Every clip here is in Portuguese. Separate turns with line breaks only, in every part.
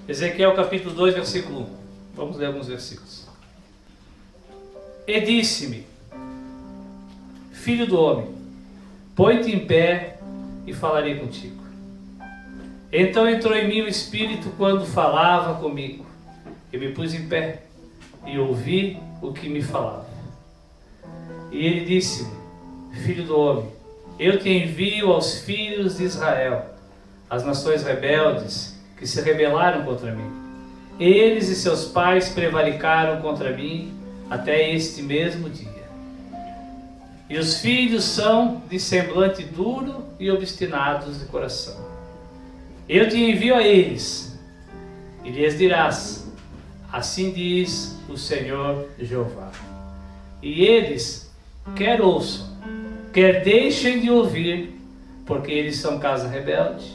Ezequiel capítulo 2, versículo 1. Vamos ler alguns versículos. E disse-me: Filho do homem, põe-te em pé e falarei contigo. Então entrou em mim o Espírito quando falava comigo. Eu me pus em pé e ouvi o que me falava. E ele disse-me: Filho do homem, eu te envio aos filhos de Israel, as nações rebeldes que se rebelaram contra mim. Eles e seus pais prevaricaram contra mim até este mesmo dia. E os filhos são de semblante duro e obstinados de coração. Eu te envio a eles, e lhes dirás: assim diz o Senhor Jeová. E eles, quer ouçam, quer deixem de ouvir, porque eles são casa rebelde,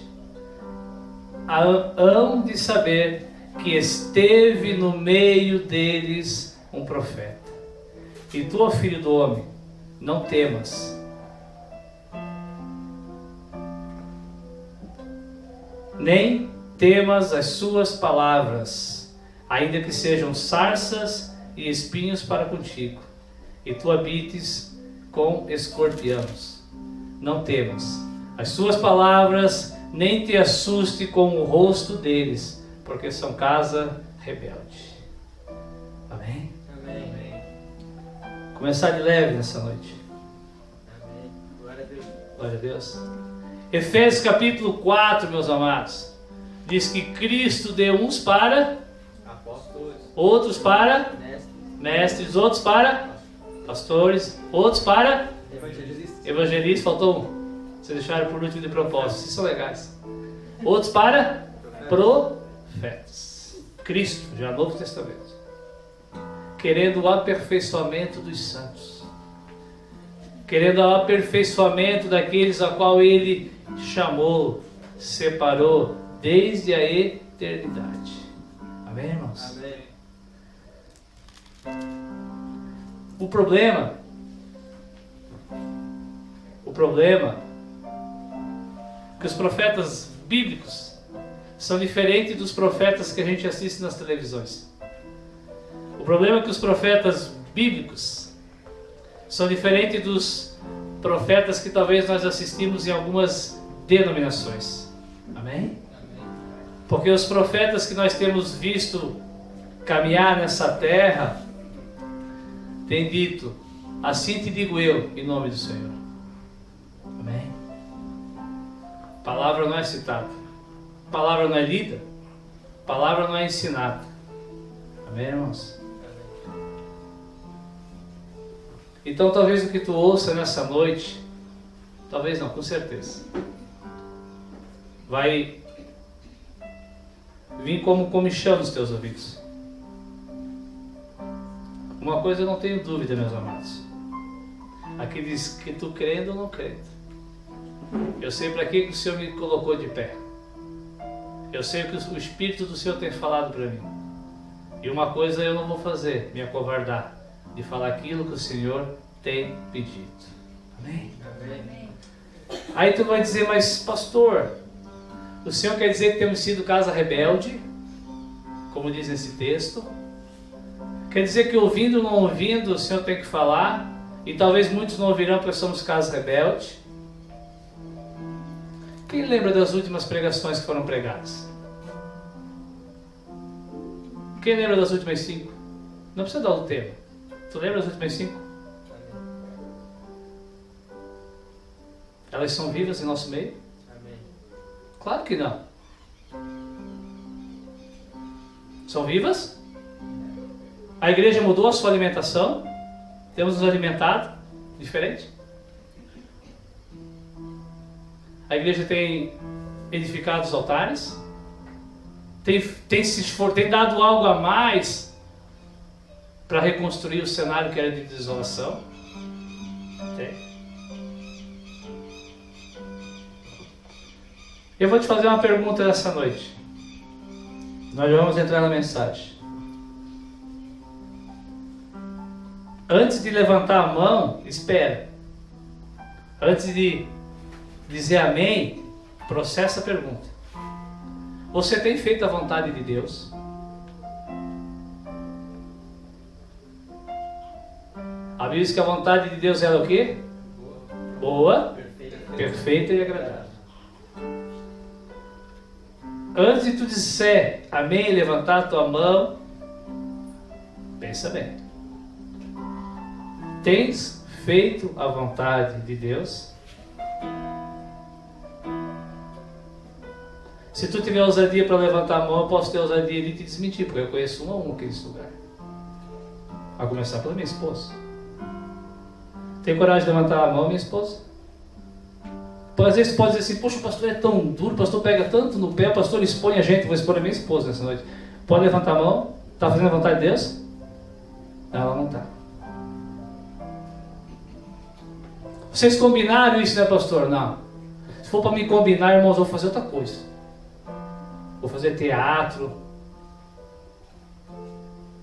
hão de saber que esteve no meio deles um profeta. E tu, ó filho do homem, não temas, nem temas as suas palavras, ainda que sejam sarças e espinhos para contigo, e tu habites com escorpiões. Não temas as suas palavras, nem te assuste com o rosto deles, porque são casa rebelde. Amém?
Amém.
Começar de leve nessa noite.
Amém. Glória a Deus.
Glória a Deus. Efésios capítulo 4, meus amados, diz que Cristo deu uns para
Apóstolos,
outros para
mestres,
mestres, outros para pastores, outros para
evangelistas,
evangelistas. Faltou um. Vocês deixaram por último de propósito. Vocês são legais. Outros para profetas. Cristo, já Novo Testamento, querendo o aperfeiçoamento dos santos, querendo o aperfeiçoamento daqueles a qual Ele chamou, separou desde a eternidade. Amém, irmãos?
amém.
O problema é que os profetas bíblicos são diferentes dos profetas que a gente assiste nas televisões. O problema é que os profetas bíblicos são diferentes dos profetas que talvez nós assistimos em algumas denominações. Amém? Porque os profetas que nós temos visto caminhar nessa terra têm dito: assim te digo eu, em nome do Senhor. Amém? A palavra não é citada, a palavra não é lida, a palavra não é ensinada. Amém, irmãos? Então talvez o que tu ouça nessa noite, talvez não, com certeza, vai vir como comichão nos teus ouvidos. Uma coisa eu não tenho dúvida, meus amados. Aqui diz que tu crendo ou não crendo. Eu sei para que o Senhor me colocou de pé. Eu sei o que o Espírito do Senhor tem falado para mim. E uma coisa eu não vou fazer, me acovardar de falar aquilo que o Senhor tem pedido. Amém?
Amém.
Aí tu vai dizer: mas pastor, o Senhor quer dizer que temos sido casa rebelde, como diz nesse texto? Quer dizer que ouvindo ou não ouvindo o Senhor tem que falar? E talvez muitos não ouvirão porque somos casa rebelde? Quem lembra das últimas pregações que foram pregadas? Quem lembra das últimas 5? Não precisa dar o tema. Tu lembra das últimas 5? Elas são vivas em nosso meio?
Amém.
Claro que não. São vivas? A igreja mudou a sua alimentação? Temos nos alimentado diferente? A igreja tem edificado os altares? Tem dado algo a mais para reconstruir o cenário que era de desolação? Tem. Eu vou te fazer uma pergunta nessa noite. Nós vamos entrar na mensagem. Antes de levantar a mão, espera. Antes de dizer amém, processa a pergunta. Você tem feito a vontade de Deus? A Bíblia diz que a vontade de Deus era o quê? Boa, perfeita e agradável. Antes de tu disser amém e levantar a tua mão, pensa bem. Tens feito a vontade de Deus? Se tu tiver ousadia para levantar a mão, eu posso ter ousadia de te desmentir, porque eu conheço um a um aqui nesse lugar. A começar pela minha esposa. Tem coragem de levantar a mão, minha esposa? Às vezes pode dizer assim, poxa, o pastor é tão duro, o pastor pega tanto no pé, o pastor expõe a gente, vou expor a minha esposa nessa noite. Pode levantar a mão? Está fazendo a vontade de Deus? Não, ela não está. Vocês combinaram isso, né, pastor? Não. Se for para me combinar, irmãos, eu vou fazer outra coisa. Vou fazer teatro.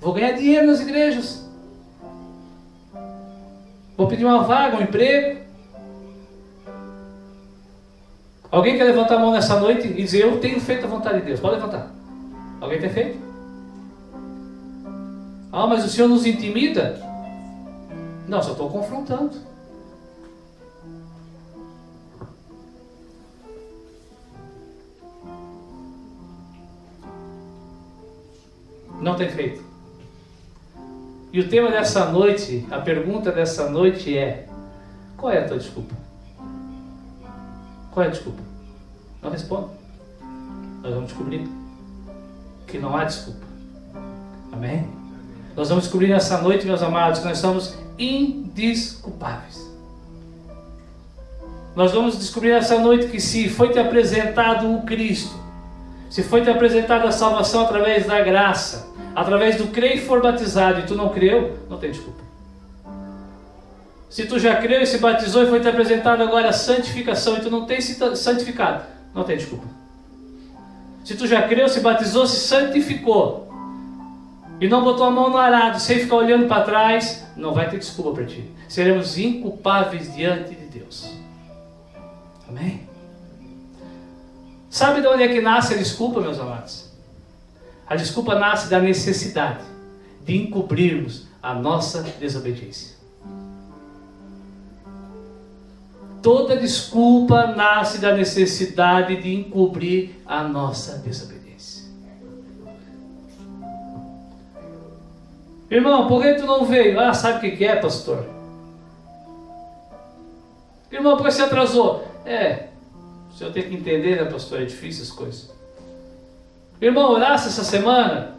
Vou ganhar dinheiro nas igrejas. Vou pedir uma vaga, um emprego. Alguém quer levantar a mão nessa noite e dizer, eu tenho feito a vontade de Deus? Pode levantar. Alguém tem feito? Ah, mas o Senhor nos intimida? Não, só estou confrontando. Não tem feito. E o tema dessa noite, a pergunta dessa noite é: qual é a tua desculpa? Qual é a desculpa? Não responda. Nós vamos descobrir que não há desculpa. Amém? Nós vamos descobrir nessa noite, meus amados, que nós somos indesculpáveis. Nós vamos descobrir nessa noite que se foi te apresentado o Cristo, se foi te apresentada a salvação através da graça, através do crer e for batizado, e tu não creu, não tem desculpa. Se tu já creu e se batizou e foi te apresentado agora a santificação, e tu não tem se santificado, não tem desculpa. Se tu já creu, se batizou, se santificou, e não botou a mão no arado, sem ficar olhando para trás, não vai ter desculpa para ti. Seremos inculpáveis diante de Deus. Amém? Sabe de onde é que nasce a desculpa, meus amados? A desculpa nasce da necessidade de encobrirmos a nossa desobediência. Toda desculpa nasce da necessidade de encobrir a nossa desobediência. Irmão, por que tu não veio? Ah, sabe o que é, pastor? Irmão, por que você atrasou? O senhor tem que entender, né, pastor? É difícil as coisas. Irmão, orasse essa semana?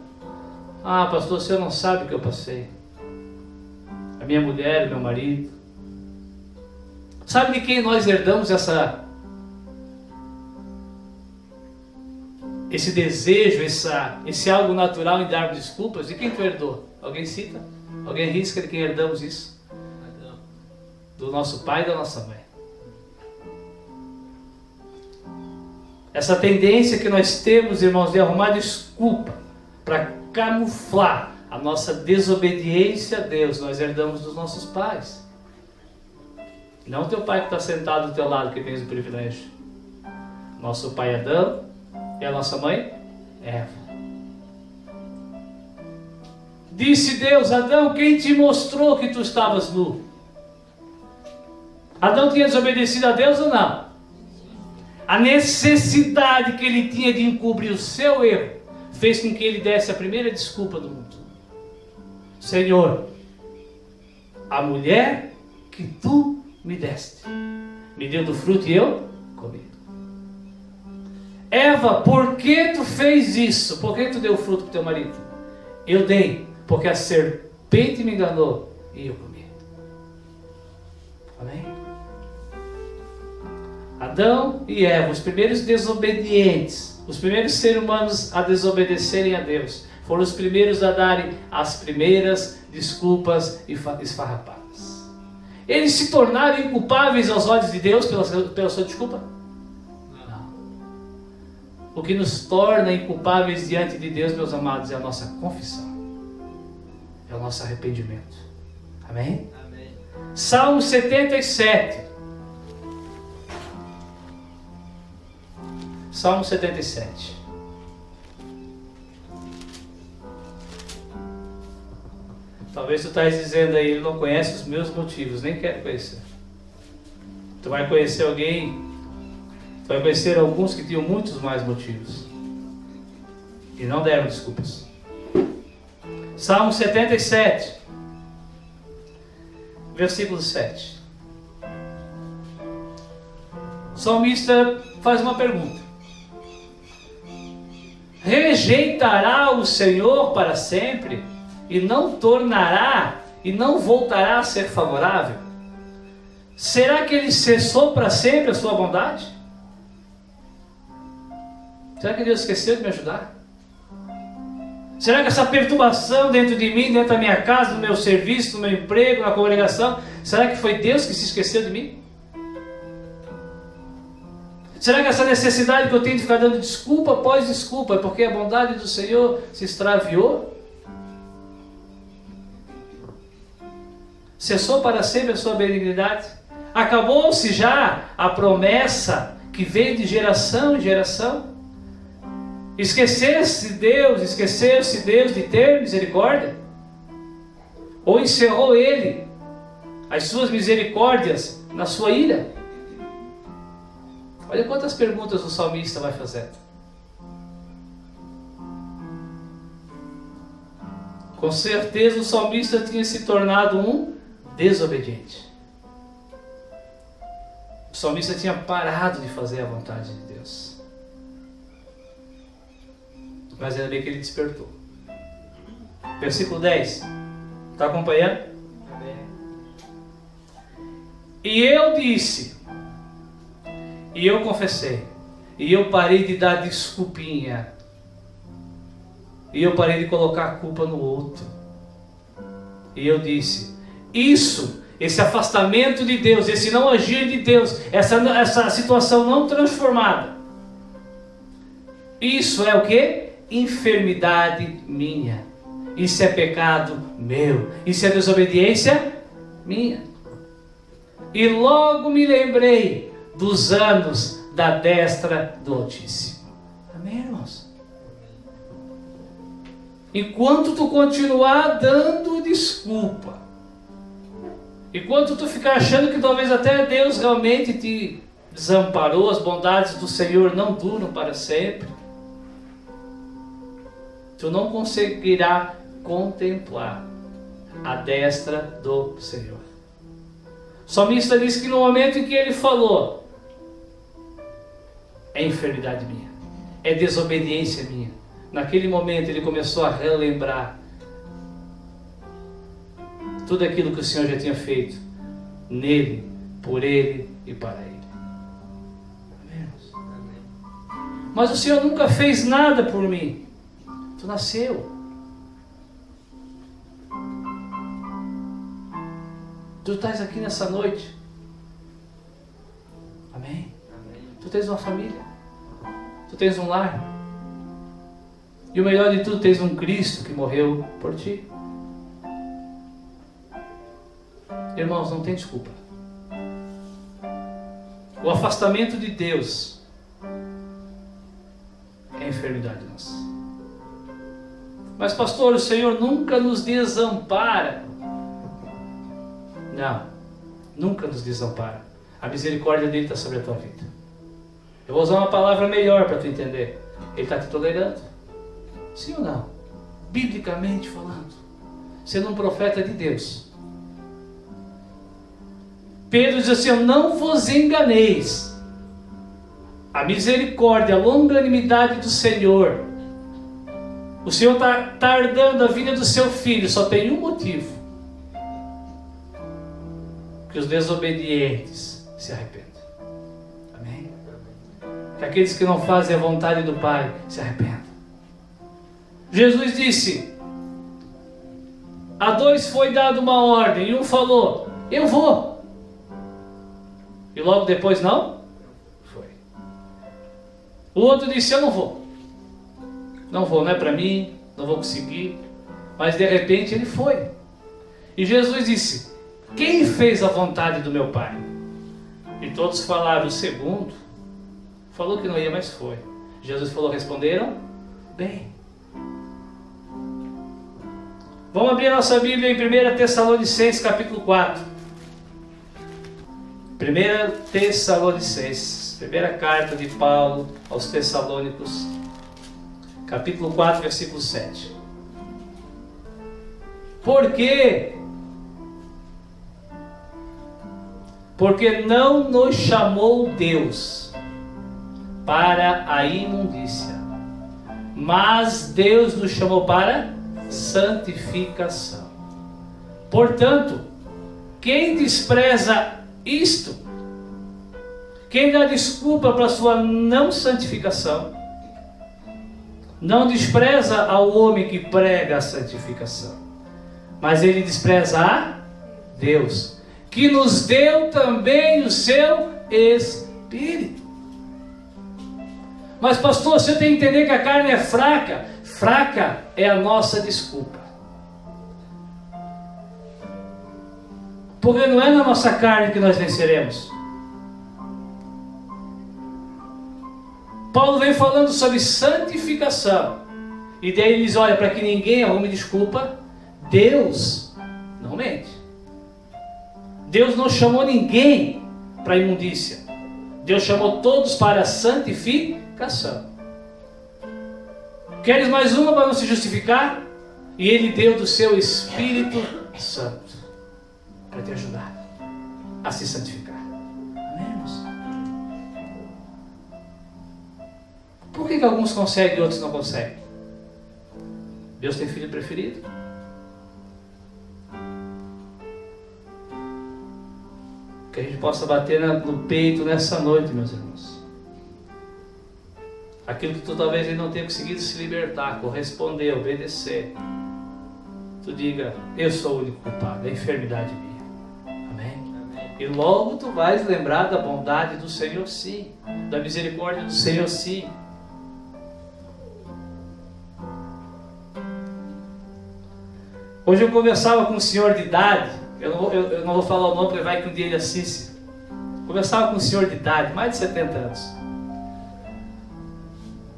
Ah, pastor, o senhor não sabe o que eu passei. A minha mulher, o meu marido. Sabe de quem nós herdamos esse desejo, esse algo natural em dar desculpas? De quem tu herdou? Alguém cita? Alguém risca de quem herdamos isso? Do nosso pai e da nossa mãe. Essa tendência que nós temos, irmãos, de arrumar desculpa para camuflar a nossa desobediência a Deus, nós herdamos dos nossos pais. Não o teu pai que está sentado do teu lado, que tens o privilégio. Nosso pai Adão e a nossa mãe Eva. Disse Deus: Adão, quem te mostrou que tu estavas nu? Adão tinha desobedecido a Deus ou não? A necessidade que ele tinha de encobrir o seu erro fez com que ele desse a primeira desculpa do mundo. Senhor, a mulher que tu me deste, me deu do fruto e eu comi. Eva, por que tu fez isso? Por que tu deu o fruto para o teu marido? Eu dei, porque a serpente me enganou e eu comi. Amém? Adão e Eva, os primeiros desobedientes, os primeiros seres humanos a desobedecerem a Deus, foram os primeiros a darem as primeiras desculpas esfarrapadas. Eles se tornaram inculpáveis aos olhos de Deus pela sua desculpa? Não. O que nos torna inculpáveis diante de Deus, meus amados, é a nossa confissão, é o nosso arrependimento. Amém?
Amém.
Salmo 77. Salmo 77. Talvez tu estás dizendo aí, ele não conhece os meus motivos, nem quero conhecer. Tu vai conhecer alguém, tu vai conhecer alguns que tinham muitos mais motivos e não deram desculpas. Salmo 77, versículo 7. O salmista faz uma pergunta: rejeitará o Senhor para sempre e não tornará e não voltará a ser favorável? Será que ele cessou para sempre a sua bondade? Será que Deus esqueceu de me ajudar? Será que essa perturbação dentro de mim, dentro da minha casa, no meu serviço, no meu emprego, na congregação, será que foi Deus que se esqueceu de mim? Será que essa necessidade que eu tenho de ficar dando desculpa após desculpa é porque a bondade do Senhor se extraviou? Cessou para sempre a sua benignidade? Acabou-se já a promessa que veio de geração em geração? Esqueceu-se Deus de ter misericórdia? Ou encerrou Ele as suas misericórdias na sua ira? Olha quantas perguntas o salmista vai fazendo. Com certeza o salmista tinha se tornado um desobediente. O salmista tinha parado de fazer a vontade de Deus. Mas ainda bem que ele despertou. Versículo 10. Está acompanhando?
Amém.
E eu disse, e eu confessei, e eu parei de dar desculpinha, e eu parei de colocar a culpa no outro. E eu disse, esse afastamento de Deus, esse não agir de Deus, essa situação não transformada, isso é o que? Enfermidade minha. Isso é pecado meu. Isso é desobediência minha. E logo me lembrei dos anos da destra do Altíssimo. Amém, irmãos? Enquanto tu continuar dando desculpa, enquanto tu ficar achando que talvez até Deus realmente te desamparou, as bondades do Senhor não duram para sempre, tu não conseguirá contemplar a destra do Senhor. O salmista diz que no momento em que ele falou, é enfermidade minha, é desobediência minha, naquele momento ele começou a relembrar tudo aquilo que o Senhor já tinha feito nele, por ele e para ele. Amém? Mas o Senhor nunca fez nada por mim. Tu nasceu. Tu estás aqui nessa noite. Amém?
Amém.
Tu tens uma família. Tu tens um lar. E o melhor de tudo, tens um Cristo que morreu por ti. Irmãos, não tem desculpa. O afastamento de Deus é enfermidade nossa. Mas pastor, o Senhor nunca nos desampara. Não, nunca nos desampara. A misericórdia dele está sobre a tua vida. Eu vou usar uma palavra melhor para tu entender. Ele está te tolerando. Sim ou não? Biblicamente falando. Sendo um profeta de Deus. Pedro diz assim, não vos enganeis. A misericórdia, a longanimidade do Senhor. O Senhor está tardando a vinda do seu filho. Só tem um motivo. Que os desobedientes se arrependam. Amém? Que aqueles que não fazem a vontade do Pai se arrependam. Jesus disse, a dois foi dada uma ordem, e um falou, eu vou. E logo depois não? Foi. O outro disse, eu não vou. Não vou, não é para mim, não vou conseguir. Mas de repente ele foi. E Jesus disse, quem fez a vontade do meu Pai? E todos falaram, o segundo falou que não ia, mas foi. Jesus falou, responderam? Bem. Vamos abrir a nossa Bíblia em 1 Tessalonicenses capítulo 4. 1 Tessalonicenses, primeira carta de Paulo aos Tessalônicos, capítulo 4, versículo 7. Por quê? Porque não nos chamou Deus para a imundícia, mas Deus nos chamou para santificação. Portanto, quem despreza isto, quem dá desculpa para sua não santificação, não despreza ao homem que prega a santificação, mas ele despreza a Deus, que nos deu também o seu Espírito. Mas pastor, você tem que entender que a carne é fraca. Fraca é a nossa desculpa. Porque não é na nossa carne que nós venceremos. Paulo vem falando sobre santificação. E daí ele diz, olha, para que ninguém arrume desculpa, Deus não mente. Deus não chamou ninguém para a imundícia. Deus chamou todos para a santificação. Queres mais uma para não se justificar? E Ele deu do seu Espírito Santo para te ajudar a se santificar. Amém, irmãos? Por que alguns conseguem e outros não conseguem? Deus tem filho preferido? Que a gente possa bater no peito nessa noite, meus irmãos. Aquilo que tu talvez ainda não tenha conseguido se libertar, corresponder, obedecer. Tu diga, eu sou o único culpado, é a enfermidade minha. Amém? Amém? E logo tu vais lembrar da bondade do Senhor, sim. Da misericórdia do Senhor, sim. Hoje eu conversava com um senhor de idade. Eu não vou falar o nome porque vai que um dia ele assiste. Conversava com um senhor de idade, mais de 70 anos.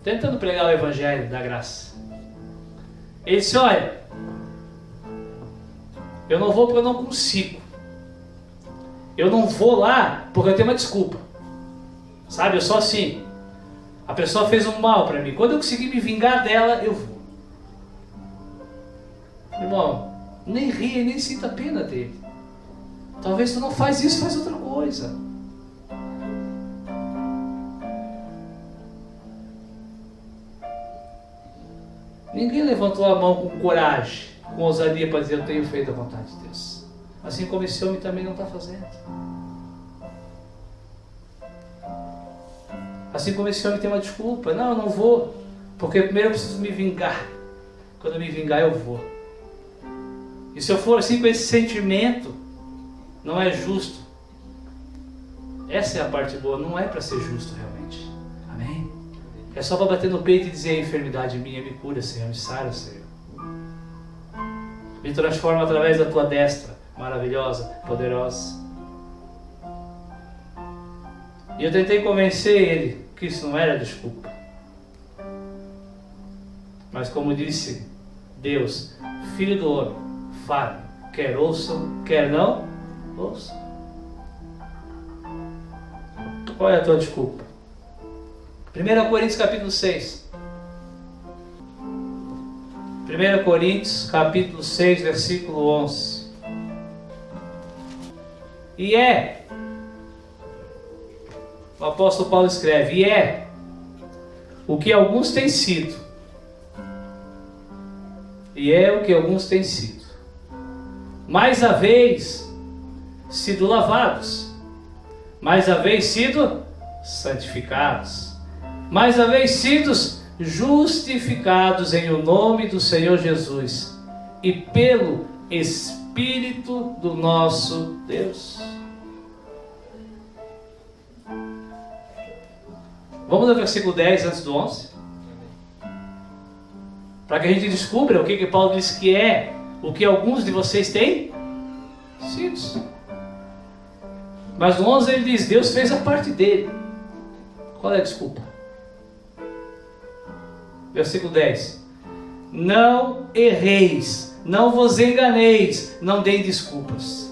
Tentando pregar o Evangelho da graça. Ele disse, olha, eu não vou porque eu não consigo. Eu não vou lá porque eu tenho uma desculpa. Sabe, eu sou assim. A pessoa fez um mal para mim. Quando eu conseguir me vingar dela, eu vou. Irmão, nem ria, nem sinta pena dele. Talvez tu não faz isso, faz outra coisa. Ninguém levantou a mão com coragem, com ousadia para dizer eu tenho feito a vontade de Deus. Assim como esse homem também não está fazendo. Assim como esse homem tem uma desculpa. Não, eu não vou, porque primeiro eu preciso me vingar. Quando eu me vingar eu vou. E se eu for assim com esse sentimento, não é justo. Essa é a parte boa, não é para ser justo realmente. Amém? É só para bater no peito e dizer, a enfermidade minha, me cura, Senhor, me sara, Senhor. Me transforma através da tua destra, maravilhosa, poderosa. E eu tentei convencer ele que isso não era desculpa. Mas como disse Deus, Filho do homem, fale, quer ouçam, quer não, ouçam. Qual é a tua desculpa? 1 Coríntios capítulo 6. 1 Coríntios capítulo 6, versículo 11. O apóstolo Paulo escreve, o que alguns têm sido. E é o que alguns têm sido. Mais haveis sido lavados, mais haveis sido santificados, mais haveis sido justificados em o nome do Senhor Jesus e pelo Espírito do nosso Deus. Vamos ao versículo 10 antes do 11? Para que a gente descubra o que Paulo diz que é o que alguns de vocês têm sido. Mas no 11 ele diz, Deus fez a parte dele. Qual é a desculpa? Versículo 10. Não erreis, não vos enganeis, não deem desculpas.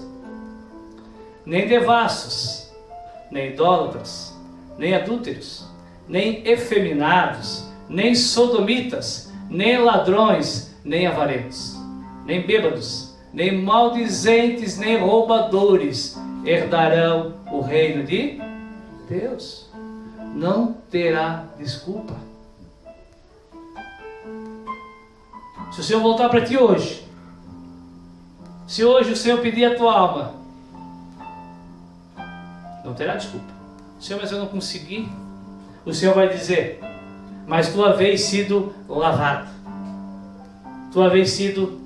Nem devassos, nem idólatras, nem adúlteros, nem efeminados, nem sodomitas, nem ladrões, nem avarentos, nem bêbados, nem maldizentes, nem roubadores herdarão o reino de Deus. Não terá desculpa. Se o Senhor voltar para ti hoje, se hoje o Senhor pedir a tua alma, não terá desculpa. Senhor, mas eu não consegui. O Senhor vai dizer: mas tu haveis sido lavado, tu haveis sido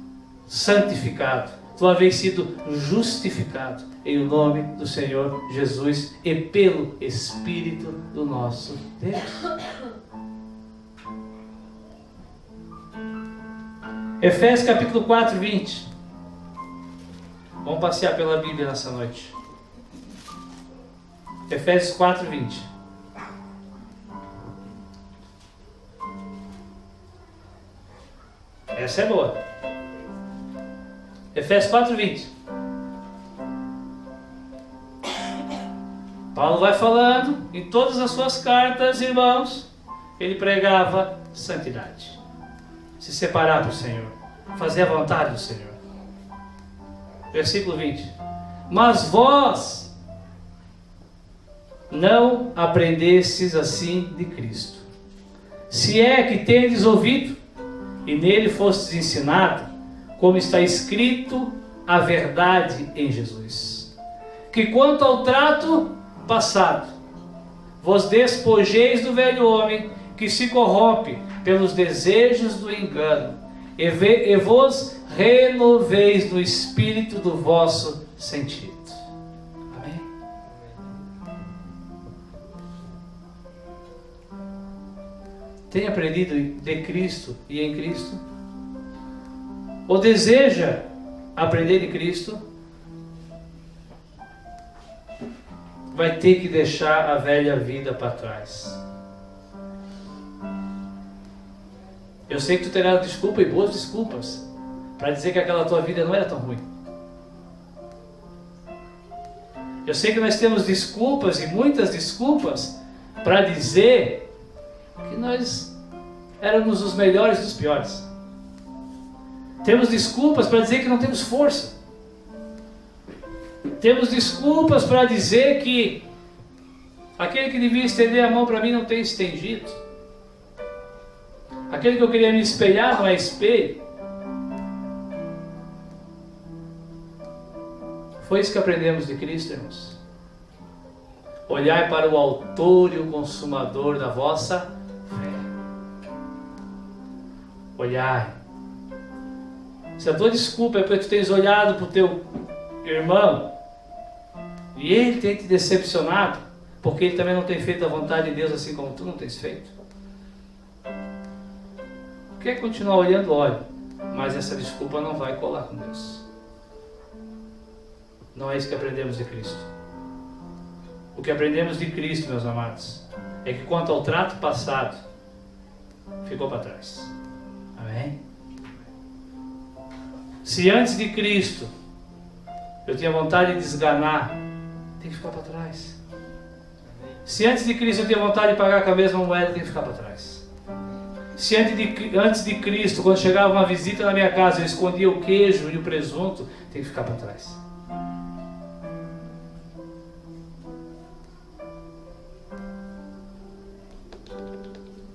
santificado, tu haveis sido justificado em o nome do Senhor Jesus e pelo Espírito do nosso Deus. Efésios capítulo 4, 20. Vamos passear pela Bíblia nessa noite. Efésios 4, 20. Essa é boa. Efésios 4, 20. Paulo vai falando em todas as suas cartas, irmãos. Ele pregava santidade, se separar para o Senhor, fazer a vontade do Senhor. Versículo 20. Mas vós não aprendestes assim de Cristo, se é que tendes ouvido e nele fostes ensinado, como está escrito a verdade em Jesus, que quanto ao trato passado, vos despojeis do velho homem que se corrompe pelos desejos do engano, e vos renoveis no espírito do vosso sentido. Amém? Tem aprendido de Cristo e em Cristo? Ou deseja aprender de Cristo? Vai ter que deixar a velha vida para trás. Eu sei que tu terá desculpa e boas desculpas para dizer que aquela tua vida não era tão ruim. Eu sei que nós temos desculpas e muitas desculpas para dizer que nós éramos os melhores dos piores. Temos desculpas para dizer que não temos força. Temos desculpas para dizer que aquele que devia estender a mão para mim não tem estendido. Aquele que eu queria me espelhar não é espelho. Foi isso que aprendemos de Cristo, irmãos. Olhai para o autor e o consumador da vossa fé. Olhai. Se a tua desculpa é porque tu tens olhado para o teu irmão e ele tem te decepcionado, porque ele também não tem feito a vontade de Deus assim como tu não tens feito. Quer continuar olhando, olhe, mas essa desculpa não vai colar com Deus. Não é isso que aprendemos de Cristo. O que aprendemos de Cristo, meus amados, é que quanto ao trato passado, ficou para trás. Amém? Se antes de Cristo eu tinha vontade de desganar, tem que ficar para trás. Se antes de Cristo eu tinha vontade de pagar com a mesma moeda, tem que ficar para trás. Se antes de Cristo, quando chegava uma visita na minha casa, eu escondia o queijo e o presunto, tem que ficar para trás.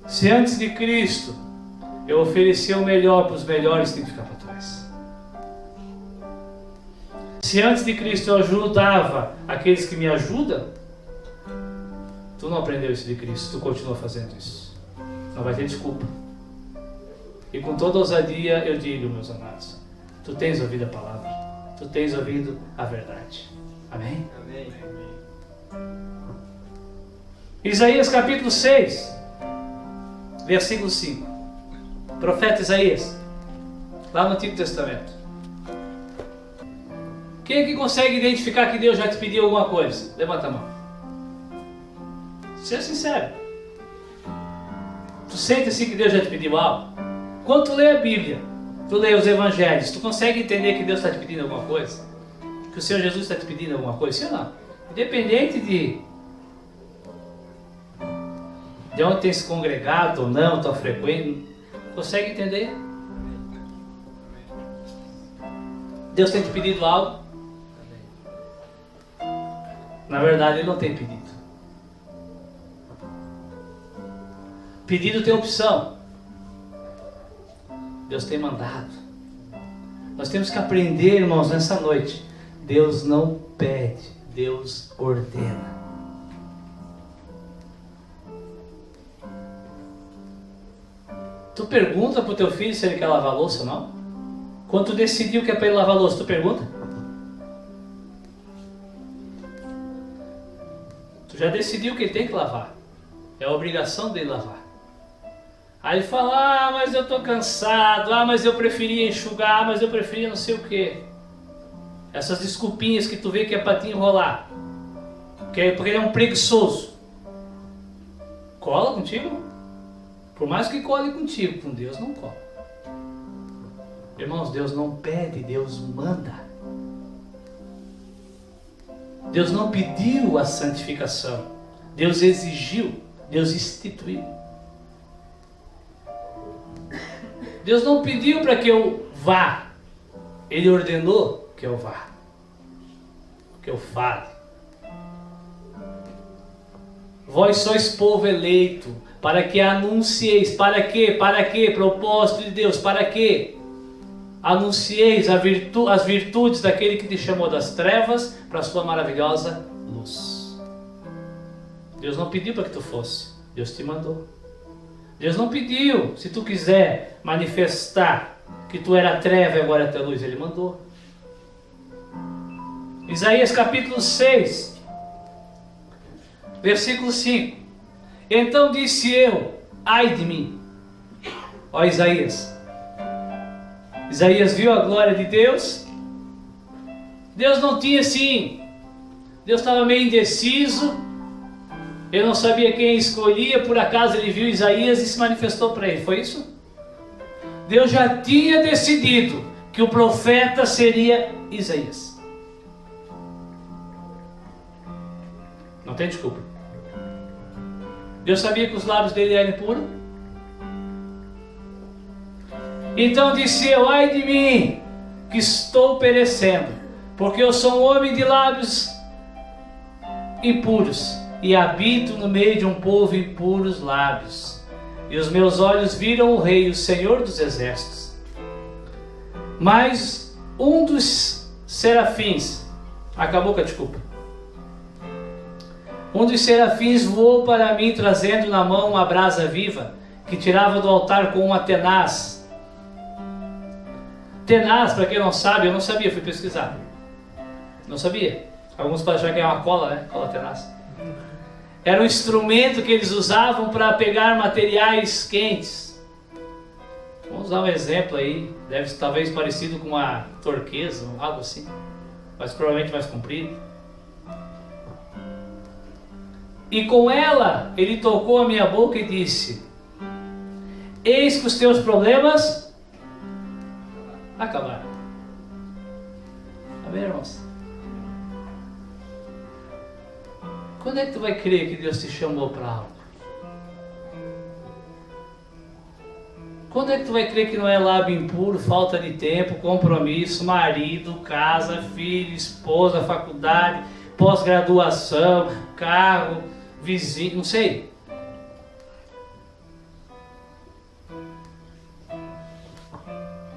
Se antes de Cristo eu oferecia o melhor para os melhores, tem que ficar para trás. Se antes de Cristo eu ajudava aqueles que me ajudam, tu não aprendeu isso de Cristo, tu continua fazendo isso. Não vai ter desculpa. E com toda ousadia eu digo, meus amados, tu tens ouvido a palavra, tu tens ouvido a verdade. Amém?
Amém.
Isaías capítulo 6, versículo 5. Profeta Isaías, lá no Antigo Testamento. Quem é que consegue identificar que Deus já te pediu alguma coisa? Levanta a mão. Seja sincero. Tu sente assim que Deus já te pediu algo? Quando tu lê a Bíblia, Tu lê os evangelhos, tu consegue entender que Deus está te pedindo alguma coisa? Que o Senhor Jesus está te pedindo alguma coisa? Sim ou não? Independente de onde tem se congregado ou não, tua frequência, consegue entender? Deus tem te pedido algo? Na verdade, Ele não tem pedido. Pedido tem opção. Deus tem mandado. Nós temos que aprender, irmãos, nessa noite. Deus não pede, Deus ordena. Tu pergunta para o teu filho se ele quer lavar a louça ou não? Quando tu decidiu que é para ele lavar a louça, tu pergunta? Tu já decidiu que ele tem que lavar. É a obrigação dele lavar. Aí ele fala, mas eu estou cansado, mas eu preferia enxugar, mas eu preferia não sei o quê. Essas desculpinhas que tu vê que é para te enrolar. Porque ele é um preguiçoso. Cola contigo? Por mais que cole contigo, com Deus não cola. Irmãos, Deus não pede, Deus manda. Deus não pediu a santificação. Deus exigiu, Deus instituiu. Deus não pediu para que eu vá. Ele ordenou que eu vá. Que eu fale. Vós sois povo eleito, para que anuncieis. Para quê? Para quê? Propósito de Deus. Para quê? Anuncieis as virtudes daquele que te chamou das trevas para a sua maravilhosa luz. Deus não pediu para que tu fosse. Deus te mandou. Deus não pediu, se tu quiser manifestar que tu era treva e agora é tua luz. Ele mandou. Isaías capítulo 6, versículo 5. Então disse eu, ai de mim. Ó Isaías. Isaías viu a glória de Deus. Deus não tinha assim. Deus estava meio indeciso. Ele não sabia quem escolhia. Por acaso ele viu Isaías e se manifestou para ele. Foi isso? Deus já tinha decidido que o profeta seria Isaías. Não tem desculpa. Deus sabia que os lábios dele eram impuros. Então disse eu, ai de mim, que estou perecendo, porque eu sou um homem de lábios impuros, e habito no meio de um povo impuros lábios. E os meus olhos viram o Rei, o Senhor dos Exércitos. Mas um dos serafins, acabou com a desculpa. Um dos serafins voou para mim, trazendo na mão uma brasa viva, que tirava do altar com uma tenaz. Tenaz, para quem não sabe, eu não sabia, fui pesquisar. Não sabia. Alguns podem achar que é uma cola, né? Cola tenaz. Era um instrumento que eles usavam para pegar materiais quentes. Vamos dar um exemplo aí. Deve ser talvez parecido com uma torqueza, algo assim. Mas provavelmente mais comprido. E com ela, ele tocou a minha boca e disse: eis que os teus problemas acabaram. Amém, irmãos? Quando é que tu vai crer que Deus te chamou para algo? Quando é que tu vai crer que não é lábio impuro, falta de tempo, compromisso, marido, casa, filho, esposa, faculdade, pós-graduação, carro, vizinho, não sei.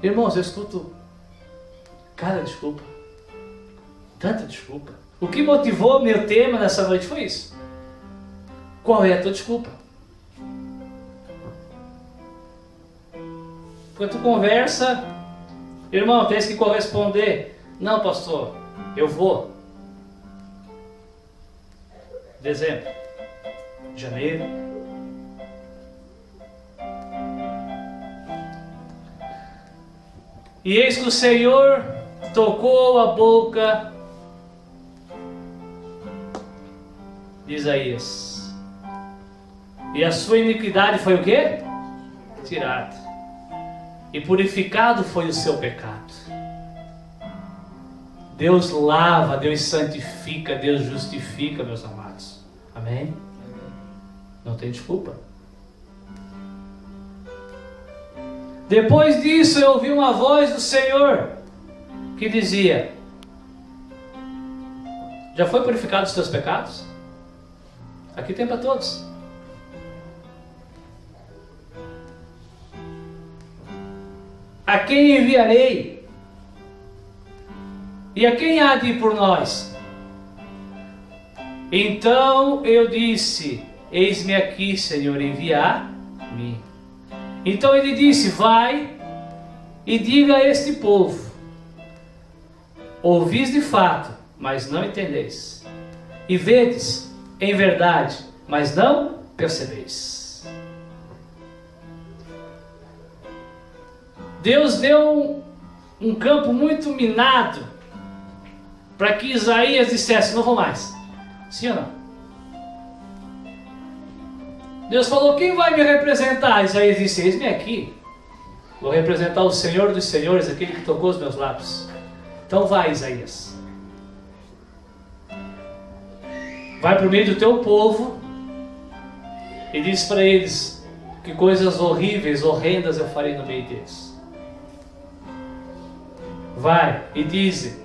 Irmãos, eu escuto cada desculpa, tanta desculpa. O que motivou o meu tema nessa noite foi isso. Qual é a tua desculpa? Quando tu conversa, irmão, tens que corresponder. Não, pastor, eu vou. Dezembro, janeiro. E eis que o Senhor tocou a boca de Isaías. E a sua iniquidade foi o quê? Tirada. e purificado foi o seu pecado. Deus lava, Deus santifica, Deus justifica, meus amados. Amém? Não tem desculpa. Depois disso eu ouvi uma voz do Senhor que dizia: já foi purificado os teus pecados? Aqui tem para todos. A quem enviarei? E a quem há de ir por nós? Então eu disse: eis-me aqui, Senhor, enviar-me. Então ele disse: vai e diga a este povo: ouvis de fato, mas não entendeis, e vedes em verdade, mas não percebeis. Deus deu um campo muito minado para que Isaías dissesse: não vou mais. Sim ou não? Deus falou: quem vai me representar? Isaías disse: eis-me aqui. Vou representar o Senhor dos Senhores, aquele que tocou os meus lábios. Então vai, Isaías. Vai para o meio do teu povo e diz para eles que coisas horríveis, horrendas eu farei no meio deles. Vai e diz: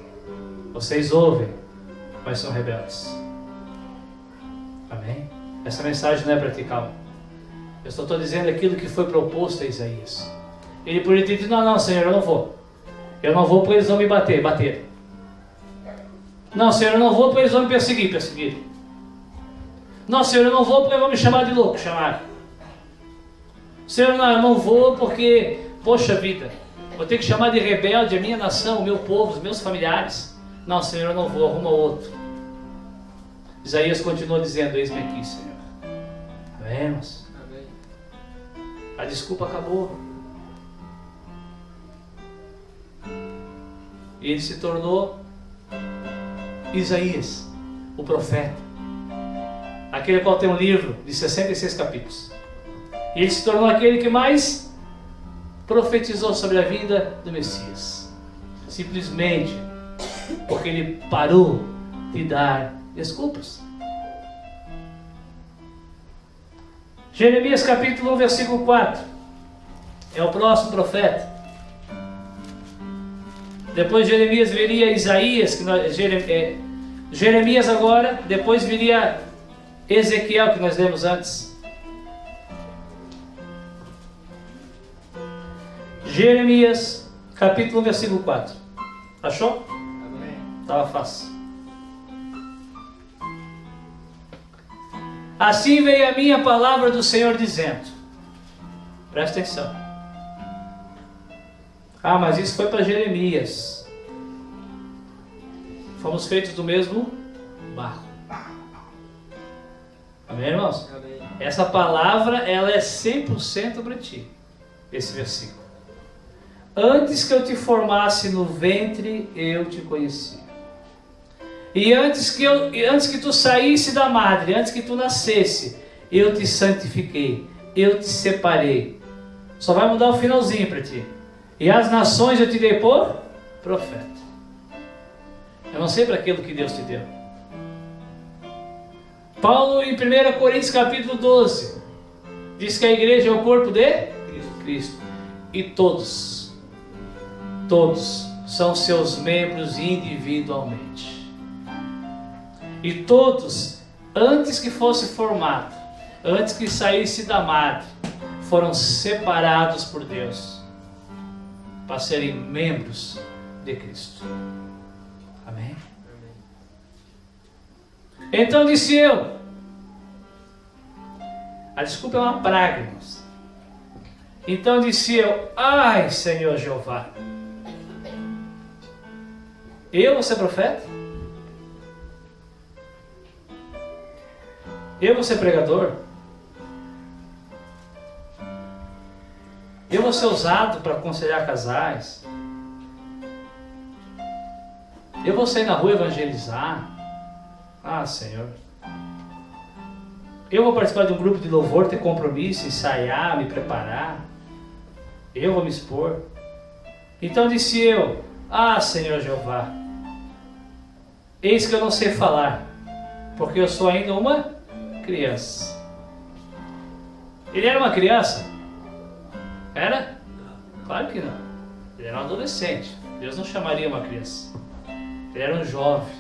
vocês ouvem, mas são rebeldes. Amém? Essa mensagem não é para ti, calma. Eu só estou dizendo aquilo que foi proposto a Isaías. Ele poderia ter dito: não, Senhor, eu não vou. Eu não vou porque eles vão me bater. Não, Senhor, eu não vou porque eles vão me perseguir. Não, Senhor, eu não vou porque vão me chamar de louco. Senhor, não, eu não vou porque, poxa vida, vou ter que chamar de rebelde a minha nação, o meu povo, os meus familiares. Não, Senhor, eu não vou, arruma outro. Isaías continua dizendo: eis-me aqui, Senhor. Amém, irmãos?
Amém.
A desculpa acabou. E ele se tornou Isaías, o profeta, aquele qual tem um livro de 66 capítulos. E ele se tornou aquele que mais profetizou sobre a vinda do Messias, simplesmente porque ele parou de dar desculpas. Jeremias capítulo 1, versículo 4 é o próximo profeta. Depois de Jeremias viria Isaías, Jeremias agora, depois viria Ezequiel, que nós lemos antes. Jeremias capítulo 1, versículo 4. Achou?
Amém.
Estava fácil. Assim veio a minha palavra do Senhor dizendo. Presta atenção. Ah, mas isso foi para Jeremias. Fomos feitos do mesmo barro. Amém, irmãos?
Amém.
Essa palavra, ela é 100% para ti. Esse versículo. Antes que eu te formasse no ventre, eu te conheci. E antes que tu saísse da madre, antes que tu nascesse, eu te santifiquei, eu te separei. Só vai mudar o finalzinho para ti. E as nações eu te dei por profeta. Eu não sei para aquilo que Deus te deu. Paulo em 1 Coríntios capítulo 12 diz que a igreja é o corpo de Cristo. E todos são seus membros individualmente. E todos, antes que fosse formado, antes que saísse da madre, foram separados por Deus para serem membros de Cristo. Amém? Então disse eu. A desculpa é uma praga, irmãos. Então disse eu: ai, Senhor Jeová, eu vou ser profeta? Eu vou ser pregador? Eu vou ser usado para aconselhar casais? Eu vou sair na rua evangelizar? Ah, Senhor. Eu vou participar de um grupo de louvor, ter compromisso, ensaiar, me preparar? Eu vou me expor. Então disse eu: Ah, Senhor Jeová, eis que eu não sei falar, porque eu sou ainda uma criança. Ele era uma criança? Era? Claro que não. Ele era um adolescente. Deus não chamaria uma criança. Ele era um jovem,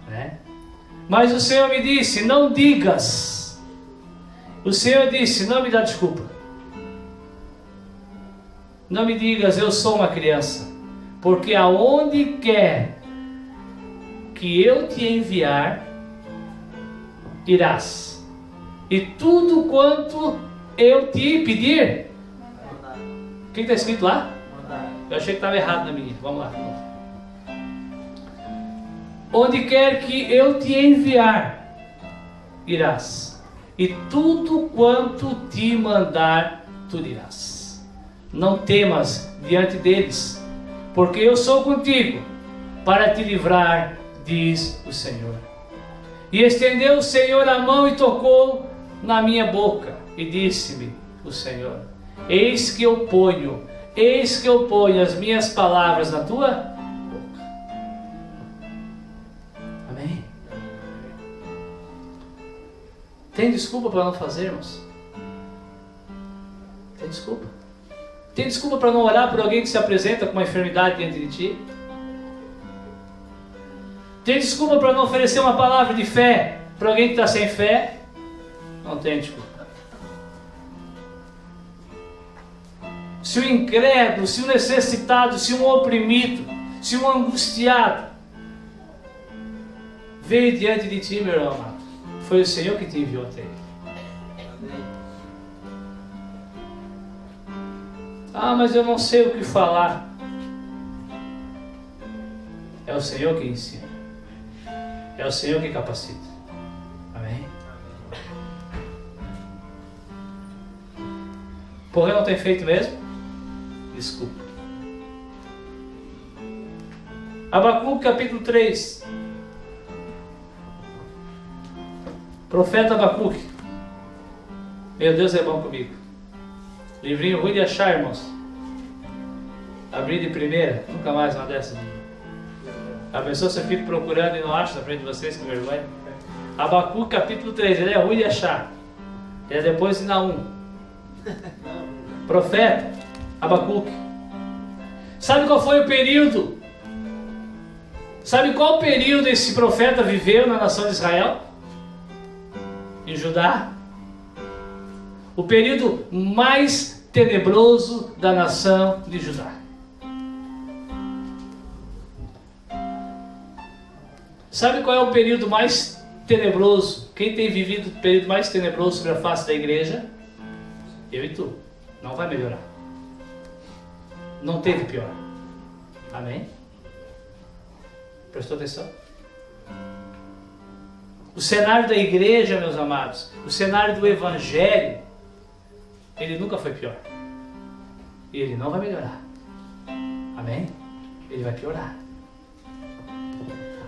né? Mas o Senhor me disse: não digas. O Senhor disse: não me dá desculpa. Não me digas, eu sou uma criança, porque aonde quer que eu te enviar, irás. E tudo quanto eu te pedir. O que está escrito lá? Eu achei que estava errado na minha. Vamos lá. Onde quer que eu te enviar, irás. E tudo quanto te mandar, tu dirás. Não temas diante deles, porque eu sou contigo, para te livrar, diz o Senhor. E estendeu o Senhor a mão e tocou na minha boca, e disse-me o Senhor: eis que eu ponho as minhas palavras na tua boca. Amém? Tem desculpa para não fazermos? Tem desculpa? Tem desculpa para não orar por alguém que se apresenta com uma enfermidade diante de ti? Tem desculpa para não oferecer uma palavra de fé para alguém que está sem fé? Não tem desculpa. Se o incrédulo, se o necessitado, se um oprimido, se um angustiado veio diante de ti, meu irmão amado, foi o Senhor que te enviou até ele. Ah, mas eu não sei o que falar. É o Senhor que ensina. É o Senhor que capacita. Amém? Porém não tem feito mesmo? Desculpa. Abacuque capítulo 3. Profeta Abacuque. Meu Deus é bom comigo. Livrinho ruim de achar, irmãos. Abri de primeira, nunca mais uma dessas. A pessoa você fica procurando e não acha na frente de vocês, que vergonha. Abacuque capítulo 3, ele é ruim de achar. Ele é depois de Naum. Profeta Abacuque. Sabe qual foi o período? Sabe qual período esse profeta viveu na nação de Israel? Em Judá? O período mais tenebroso da nação de Judá. Sabe qual é o período mais tenebroso? Quem tem vivido o período mais tenebroso sobre a face da igreja? Eu e tu. Não vai melhorar. Não teve pior. Amém? Prestou atenção? O cenário da igreja, meus amados, o cenário do evangelho, ele nunca foi pior. E ele não vai melhorar. Amém? Ele vai piorar.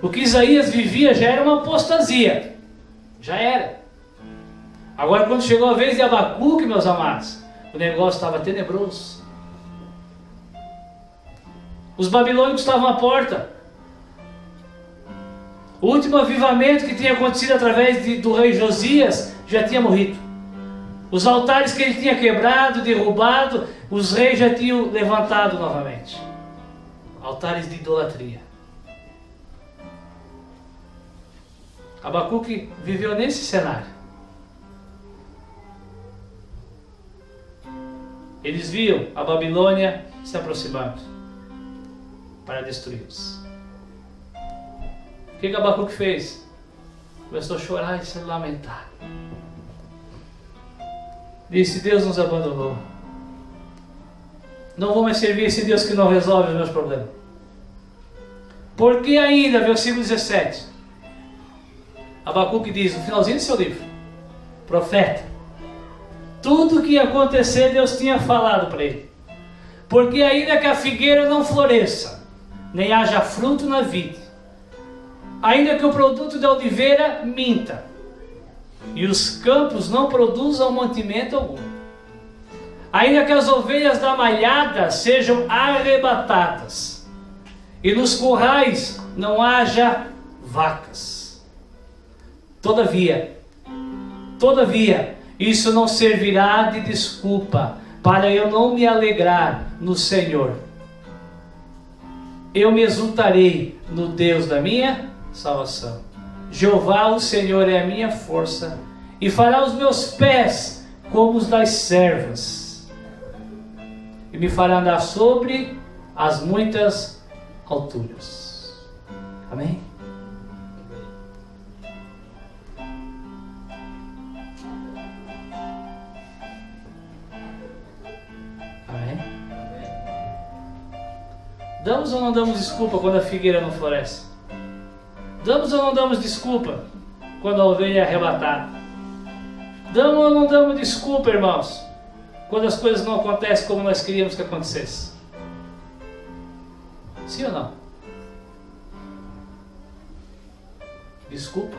O que Isaías vivia já era uma apostasia. Já era. Agora, quando chegou a vez de Abacuque, meus amados, o negócio estava tenebroso. Os babilônicos estavam à porta. O último avivamento que tinha acontecido através do rei Josias já tinha morrido. Os altares que ele tinha quebrado, derrubado, os reis já tinham levantado novamente. Altares de idolatria. Abacuque viveu nesse cenário. Eles viam a Babilônia se aproximando para destruí-los. O que Abacuque fez? Começou a chorar e se lamentar. Disse: Deus nos abandonou. Não vou mais servir esse Deus que não resolve os meus problemas. Porque ainda, versículo 17, Abacuque diz, no finalzinho do seu livro: profeta, tudo o que ia acontecer Deus tinha falado para ele. Porque ainda que a figueira não floresça, nem haja fruto na vide, ainda que o produto da oliveira minta, e os campos não produzam mantimento algum, ainda que as ovelhas da malhada sejam arrebatadas, e nos currais não haja vacas. Todavia, isso não servirá de desculpa para eu não me alegrar no Senhor. Eu me exultarei no Deus da minha salvação. Jeová, o Senhor, é a minha força, e fará os meus pés como os das servas, e me fará andar sobre as muitas alturas. Amém? Amém? Damos ou não damos desculpa quando a figueira não floresce? Damos ou não damos desculpa quando a ovelha é arrebatada? Damos ou não damos desculpa, irmãos, quando as coisas não acontecem como nós queríamos que acontecesse? Sim ou não? Desculpa.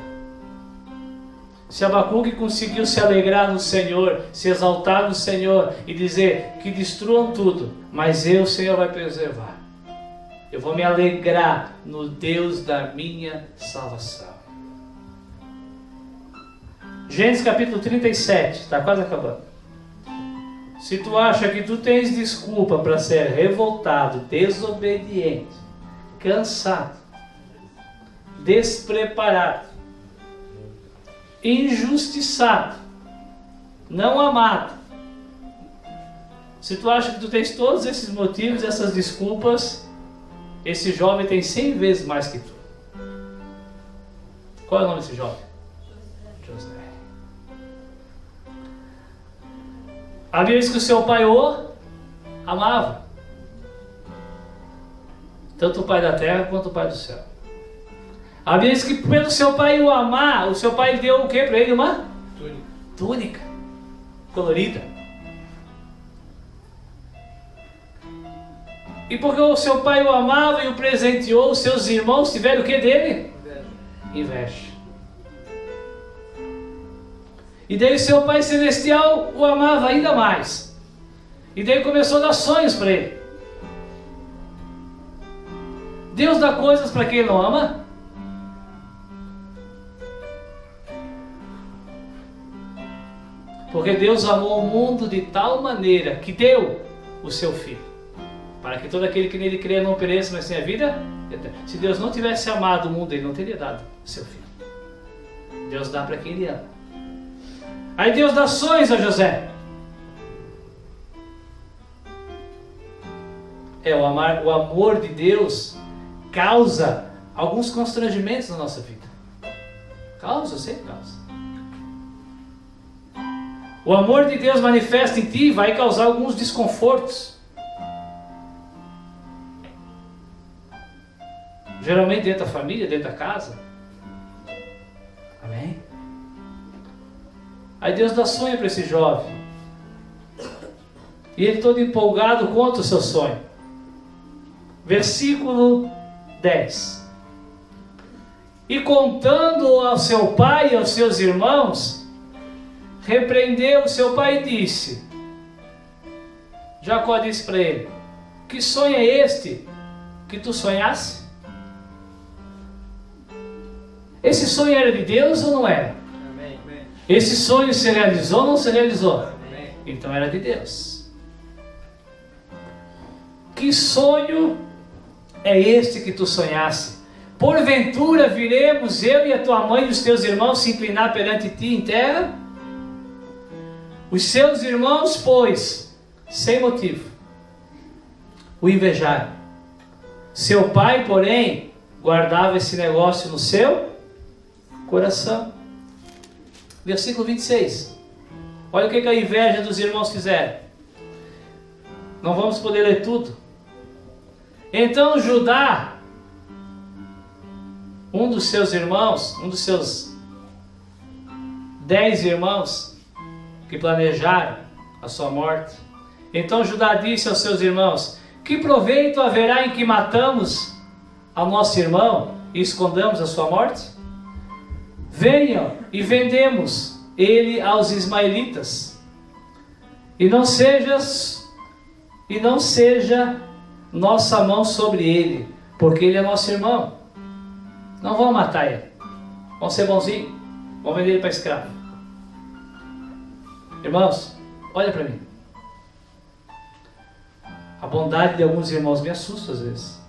Se Abacuque conseguiu se alegrar no Senhor, se exaltar no Senhor e dizer que destruam tudo, mas o Senhor vai preservar. Eu vou me alegrar no Deus da minha salvação. Gênesis capítulo 37, está quase acabando. Se tu acha que tu tens desculpa para ser revoltado, desobediente, cansado, despreparado, injustiçado, não amado, se tu acha que tu tens todos esses motivos, essas desculpas, esse jovem tem 100 vezes mais que tu. Qual é o nome desse jovem? José. A Bíblia diz que o seu pai o amava. Tanto o pai da terra quanto o pai do céu. A Bíblia diz que pelo seu pai o amar, o seu pai deu o que para ele? Uma túnica colorida. E porque o seu pai o amava e o presenteou, os seus irmãos tiveram o que dele? Inveja. E daí o seu pai celestial o amava ainda mais. E daí começou a dar sonhos para ele. Deus dá coisas para quem não ama? Porque Deus amou o mundo de tal maneira que deu o seu Filho, para que todo aquele que nele crê não pereça, mas tenha vida eterna. Se Deus não tivesse amado o mundo, Ele não teria dado o seu Filho. Deus dá para quem Ele ama. Aí Deus dá sonhos a José. O amor de Deus causa alguns constrangimentos na nossa vida. Causa, sempre causa. O amor de Deus manifesta em ti vai causar alguns desconfortos. Geralmente dentro da família, dentro da casa. Amém? Aí Deus dá sonho para esse jovem. E ele todo empolgado conta o seu sonho. Versículo 10. E contando ao seu pai e aos seus irmãos, repreendeu o seu pai e disse: Jacó disse para ele: que sonho é este que tu sonhasse? Esse sonho era de Deus ou não era?
Amém.
Esse sonho se realizou ou não se realizou?
Amém.
Então era de Deus. Que sonho é este que tu sonhasse? Porventura viremos eu e a tua mãe e os teus irmãos se inclinar perante ti em terra? Os seus irmãos, pois, sem motivo, o invejaram. Seu pai, porém, guardava esse negócio no seu coração. Versículo 26. Olha o que a inveja dos irmãos fizeram. Não vamos poder ler tudo. Então Judá, um dos seus irmãos, um dos seus 10 irmãos que planejaram a sua morte. Então Judá disse aos seus irmãos: que proveito haverá em que matamos ao nosso irmão e escondamos a sua morte? Venham e vendemos ele aos ismaelitas, E não seja nossa mão sobre ele, porque ele é nosso irmão. Não vão matar ele. Vão ser bonzinhos. Vão vender ele para escravo. Irmãos, olha para mim. A bondade de alguns irmãos me assusta às vezes.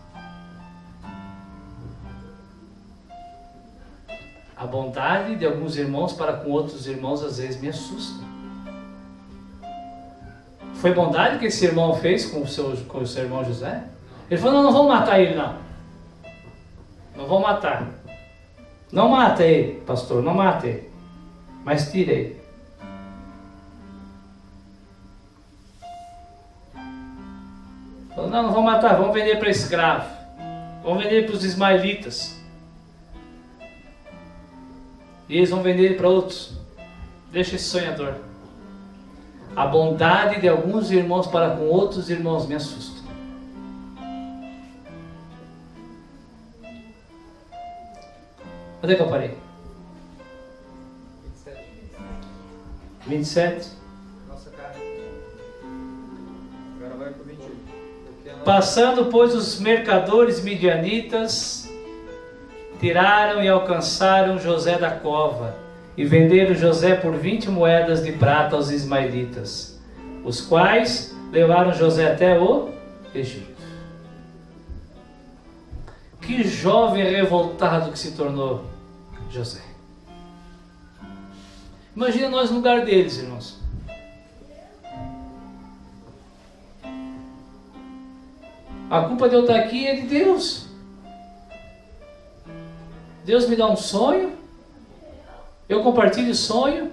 A bondade de alguns irmãos para com outros irmãos às vezes me assusta. Foi bondade que esse irmão fez com o seu irmão José? Ele falou, não vão matar ele não. Não vão matar. Não mata ele, pastor, não mata ele. Mas tira ele. Falou, não vão matar, vão vender para escravo. Vão vender para os ismaelitas. E eles vão vender ele para outros. Deixa esse sonhador. A bondade de alguns irmãos para com outros irmãos me assusta. Onde é que eu parei? 27.
Nossa cara. Agora vai para o 21.
Passando, pois, os mercadores midianitas, tiraram e alcançaram José da cova, e venderam José por 20 moedas de prata aos ismaelitas, os quais levaram José até o Egito. Que jovem revoltado que se tornou José. Imagina nós no lugar deles, irmãos. A culpa de eu estar aqui é de Deus. Deus me dá um sonho, eu compartilho o sonho,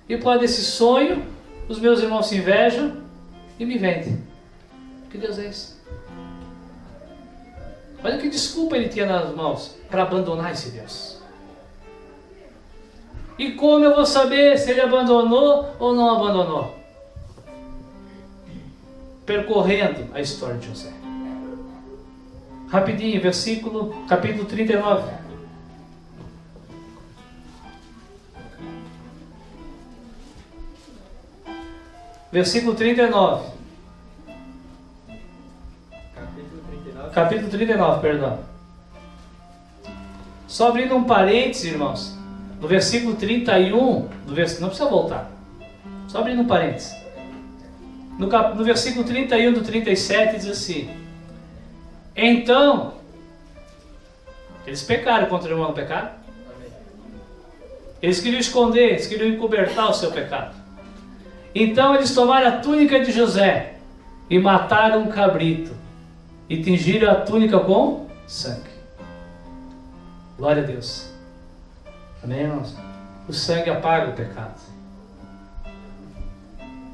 e por causa desse sonho, os meus irmãos se invejam e me vendem. Que Deus é esse? Olha que desculpa ele tinha nas mãos para abandonar esse Deus. E como eu vou saber se ele abandonou ou não abandonou? Percorrendo a história de José. Rapidinho, capítulo 39. Versículo 39. Capítulo 39, perdão. Só abrindo um parênteses, irmãos. No versículo 31, não precisa voltar. Só abrindo um parênteses. No versículo 31 do 37 diz assim: então, eles pecaram contra o irmão, não pecaram? Eles queriam esconder, eles queriam encobertar o seu pecado. Então eles tomaram a túnica de José e mataram um cabrito e tingiram a túnica com sangue. Glória a Deus. Amém, irmãos? O sangue apaga o pecado.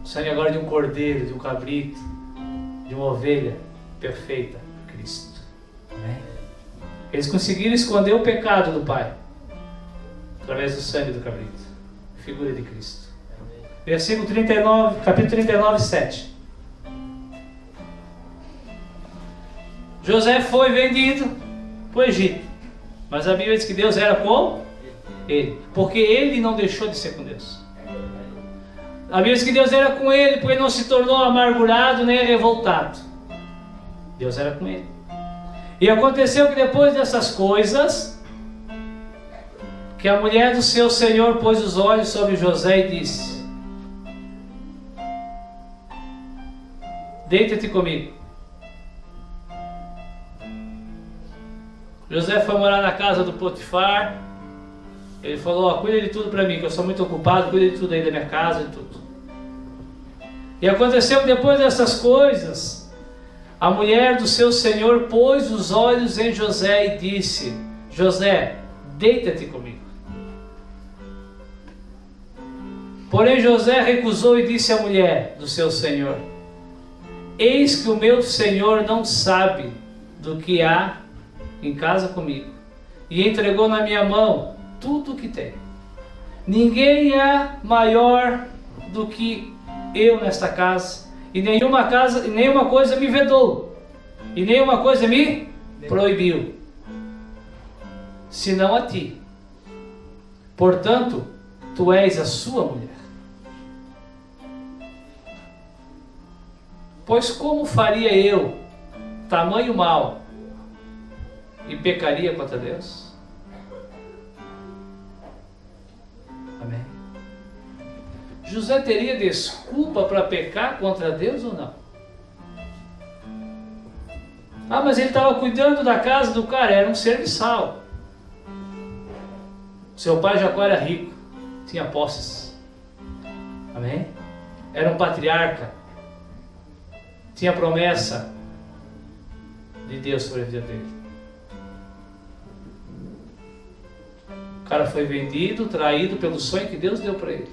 O sangue agora de um cordeiro, de um cabrito, de uma ovelha perfeita, Cristo. Amém? Eles conseguiram esconder o pecado do Pai através do sangue do cabrito, figura de Cristo. Versículo 39, capítulo 39, 7. José foi vendido para o Egito, mas a Bíblia diz que Deus era com ele, porque ele não deixou de ser com Deus. A Bíblia diz que Deus era com ele, porque ele não se tornou amargurado nem revoltado. Deus era com ele. E aconteceu que depois dessas coisas, que a mulher do seu senhor pôs os olhos sobre José e disse: deita-te comigo. José foi morar na casa do Potifar. Ele falou: cuida de tudo para mim, que eu sou muito ocupado, cuida de tudo aí da minha casa e tudo. E aconteceu que depois dessas coisas, a mulher do seu senhor pôs os olhos em José e disse: José, deita-te comigo. Porém José recusou e disse à mulher do seu senhor: eis que o meu senhor não sabe do que há em casa comigo, e entregou na minha mão tudo o que tem. Ninguém é maior do que eu nesta casa, e nenhuma coisa me vedou, e nenhuma coisa me proibiu, senão a ti. Portanto, tu és a sua mulher. Pois como faria eu tamanho mal e pecaria contra Deus? Amém. José teria desculpa para pecar contra Deus ou não? Ah, mas ele estava cuidando da casa do cara, era um serviçal. Seu pai Jacó era rico, tinha posses. Amém? Era um patriarca. Tinha promessa de Deus sobre a vida dele. O cara foi vendido, traído pelo sonho que Deus deu para ele.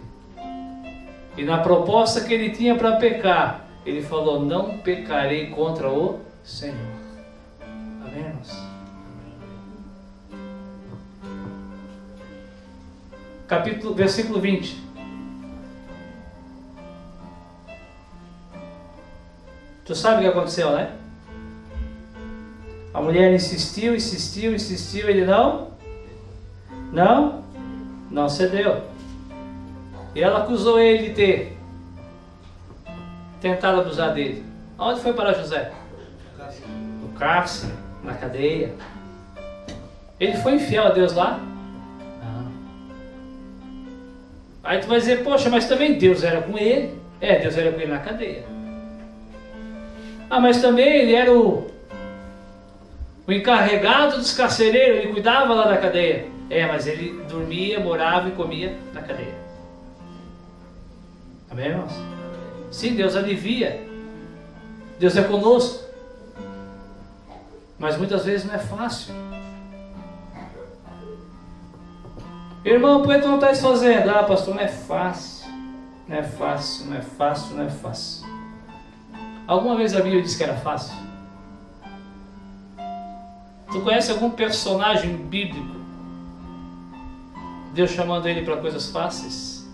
E na proposta que ele tinha para pecar, ele falou: não pecarei contra o Senhor. Amém, irmãos? Versículo 20. Tu sabe o que aconteceu, né? A mulher insistiu, ele não cedeu. E ela acusou ele de ter tentado abusar dele. Onde foi parar José? No cárcere, na cadeia. Ele foi infiel a Deus lá? Não. Aí tu vai dizer: poxa, mas também Deus era com ele. Deus era com ele na cadeia. Ah, mas também ele era o encarregado dos carcereiros, ele cuidava lá da cadeia. Mas ele dormia, morava e comia na cadeia. Amém, irmãos? Sim, Deus alivia. Deus é conosco. Mas muitas vezes não é fácil. Irmão, por que tu não estás fazendo? Ah, pastor, não é fácil. Não é fácil, não é fácil, não é fácil. Alguma vez a Bíblia disse que era fácil? Tu conhece algum personagem bíblico, Deus chamando ele para coisas fáceis?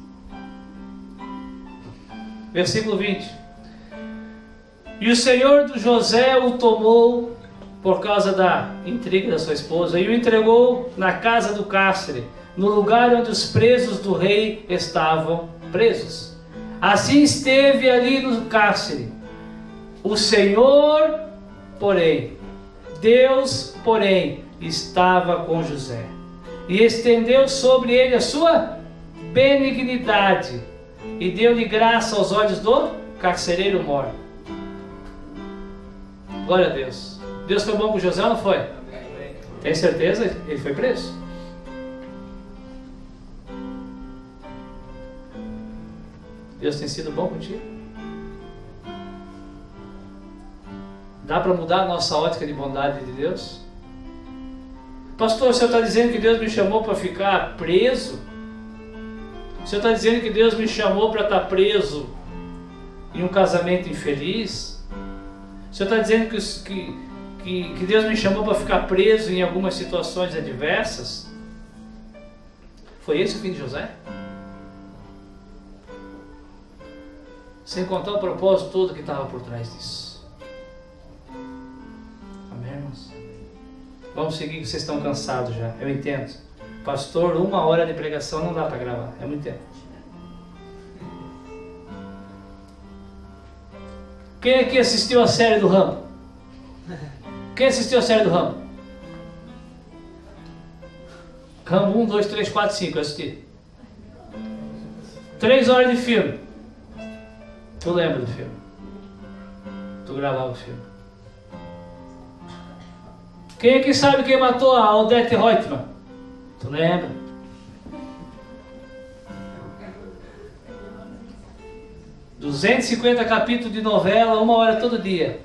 Versículo 20. E o Senhor do José o tomou por causa da intriga da sua esposa e o entregou na casa do cárcere, no lugar onde os presos do rei estavam presos. Assim esteve ali no cárcere. O Senhor, porém, Deus, porém, estava com José e estendeu sobre ele a sua benignidade e deu-lhe graça aos olhos do carcereiro mor. Glória a Deus. Deus foi bom com José ou não foi? Tem certeza? Ele foi preso? Deus tem sido bom contigo? Dá para mudar a nossa ótica de bondade de Deus? Pastor, o senhor está dizendo que Deus me chamou para ficar preso? O senhor está dizendo que Deus me chamou para estar preso em um casamento infeliz? O senhor está dizendo que Deus me chamou para ficar preso em algumas situações adversas? Foi esse o fim de José? Sem contar o propósito todo que estava por trás disso. Amém, irmãos? Vamos seguir, que vocês estão cansados já, eu entendo. Pastor, 1 hora de pregação não dá para gravar, é muito tempo. Quem aqui assistiu a série do Rambo? Quem assistiu a série do Rambo? Rambo 1, 2, 3, 4, 5, eu assisti. 3 horas de filme. Tu lembra do filme? Tu gravava o filme. Quem aqui sabe quem matou a Odette Reutemann? Tu lembra? ...250 capítulos de novela, 1 hora todo dia.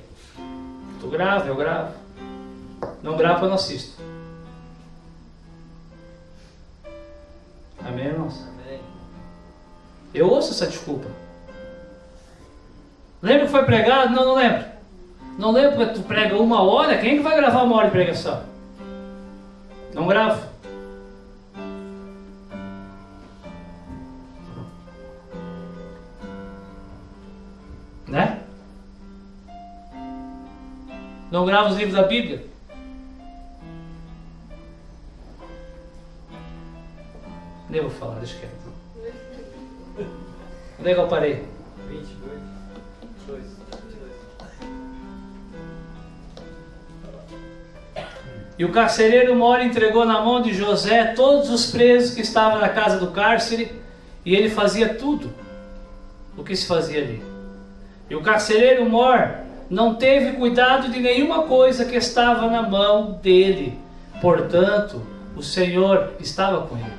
Tu grava, eu gravo. Não gravo, eu não assisto. Amém, irmãos? Amém. Eu ouço essa desculpa. Lembra que foi pregado? Não, não lembro. Não lembro porque tu prega 1 hora. Quem é que vai gravar 1 hora de pregação? Não gravo. Né? Não gravo os livros da Bíblia. Nem vou falar, deixa quieto. Onde é que eu parei?
22.
E o carcereiro mor entregou na mão de José todos os presos que estavam na casa do cárcere, e ele fazia tudo o que se fazia ali. E o carcereiro mor não teve cuidado de nenhuma coisa que estava na mão dele. Portanto, o Senhor estava com ele.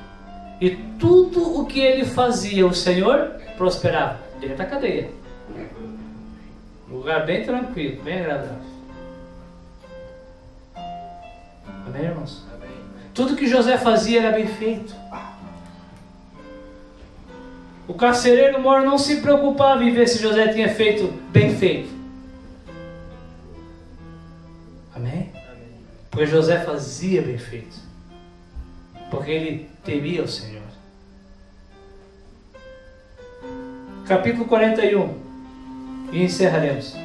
E tudo o que ele fazia, o Senhor prosperava. Dentro da cadeia. Um lugar bem tranquilo, bem agradável. Amém, irmãos? Amém. Tudo que José fazia era bem feito. O carcereiro mor não se preocupava em ver se José tinha feito bem feito. Amém? Amém. Porque José fazia bem feito. Porque ele temia o Senhor. Capítulo 41. E encerraremos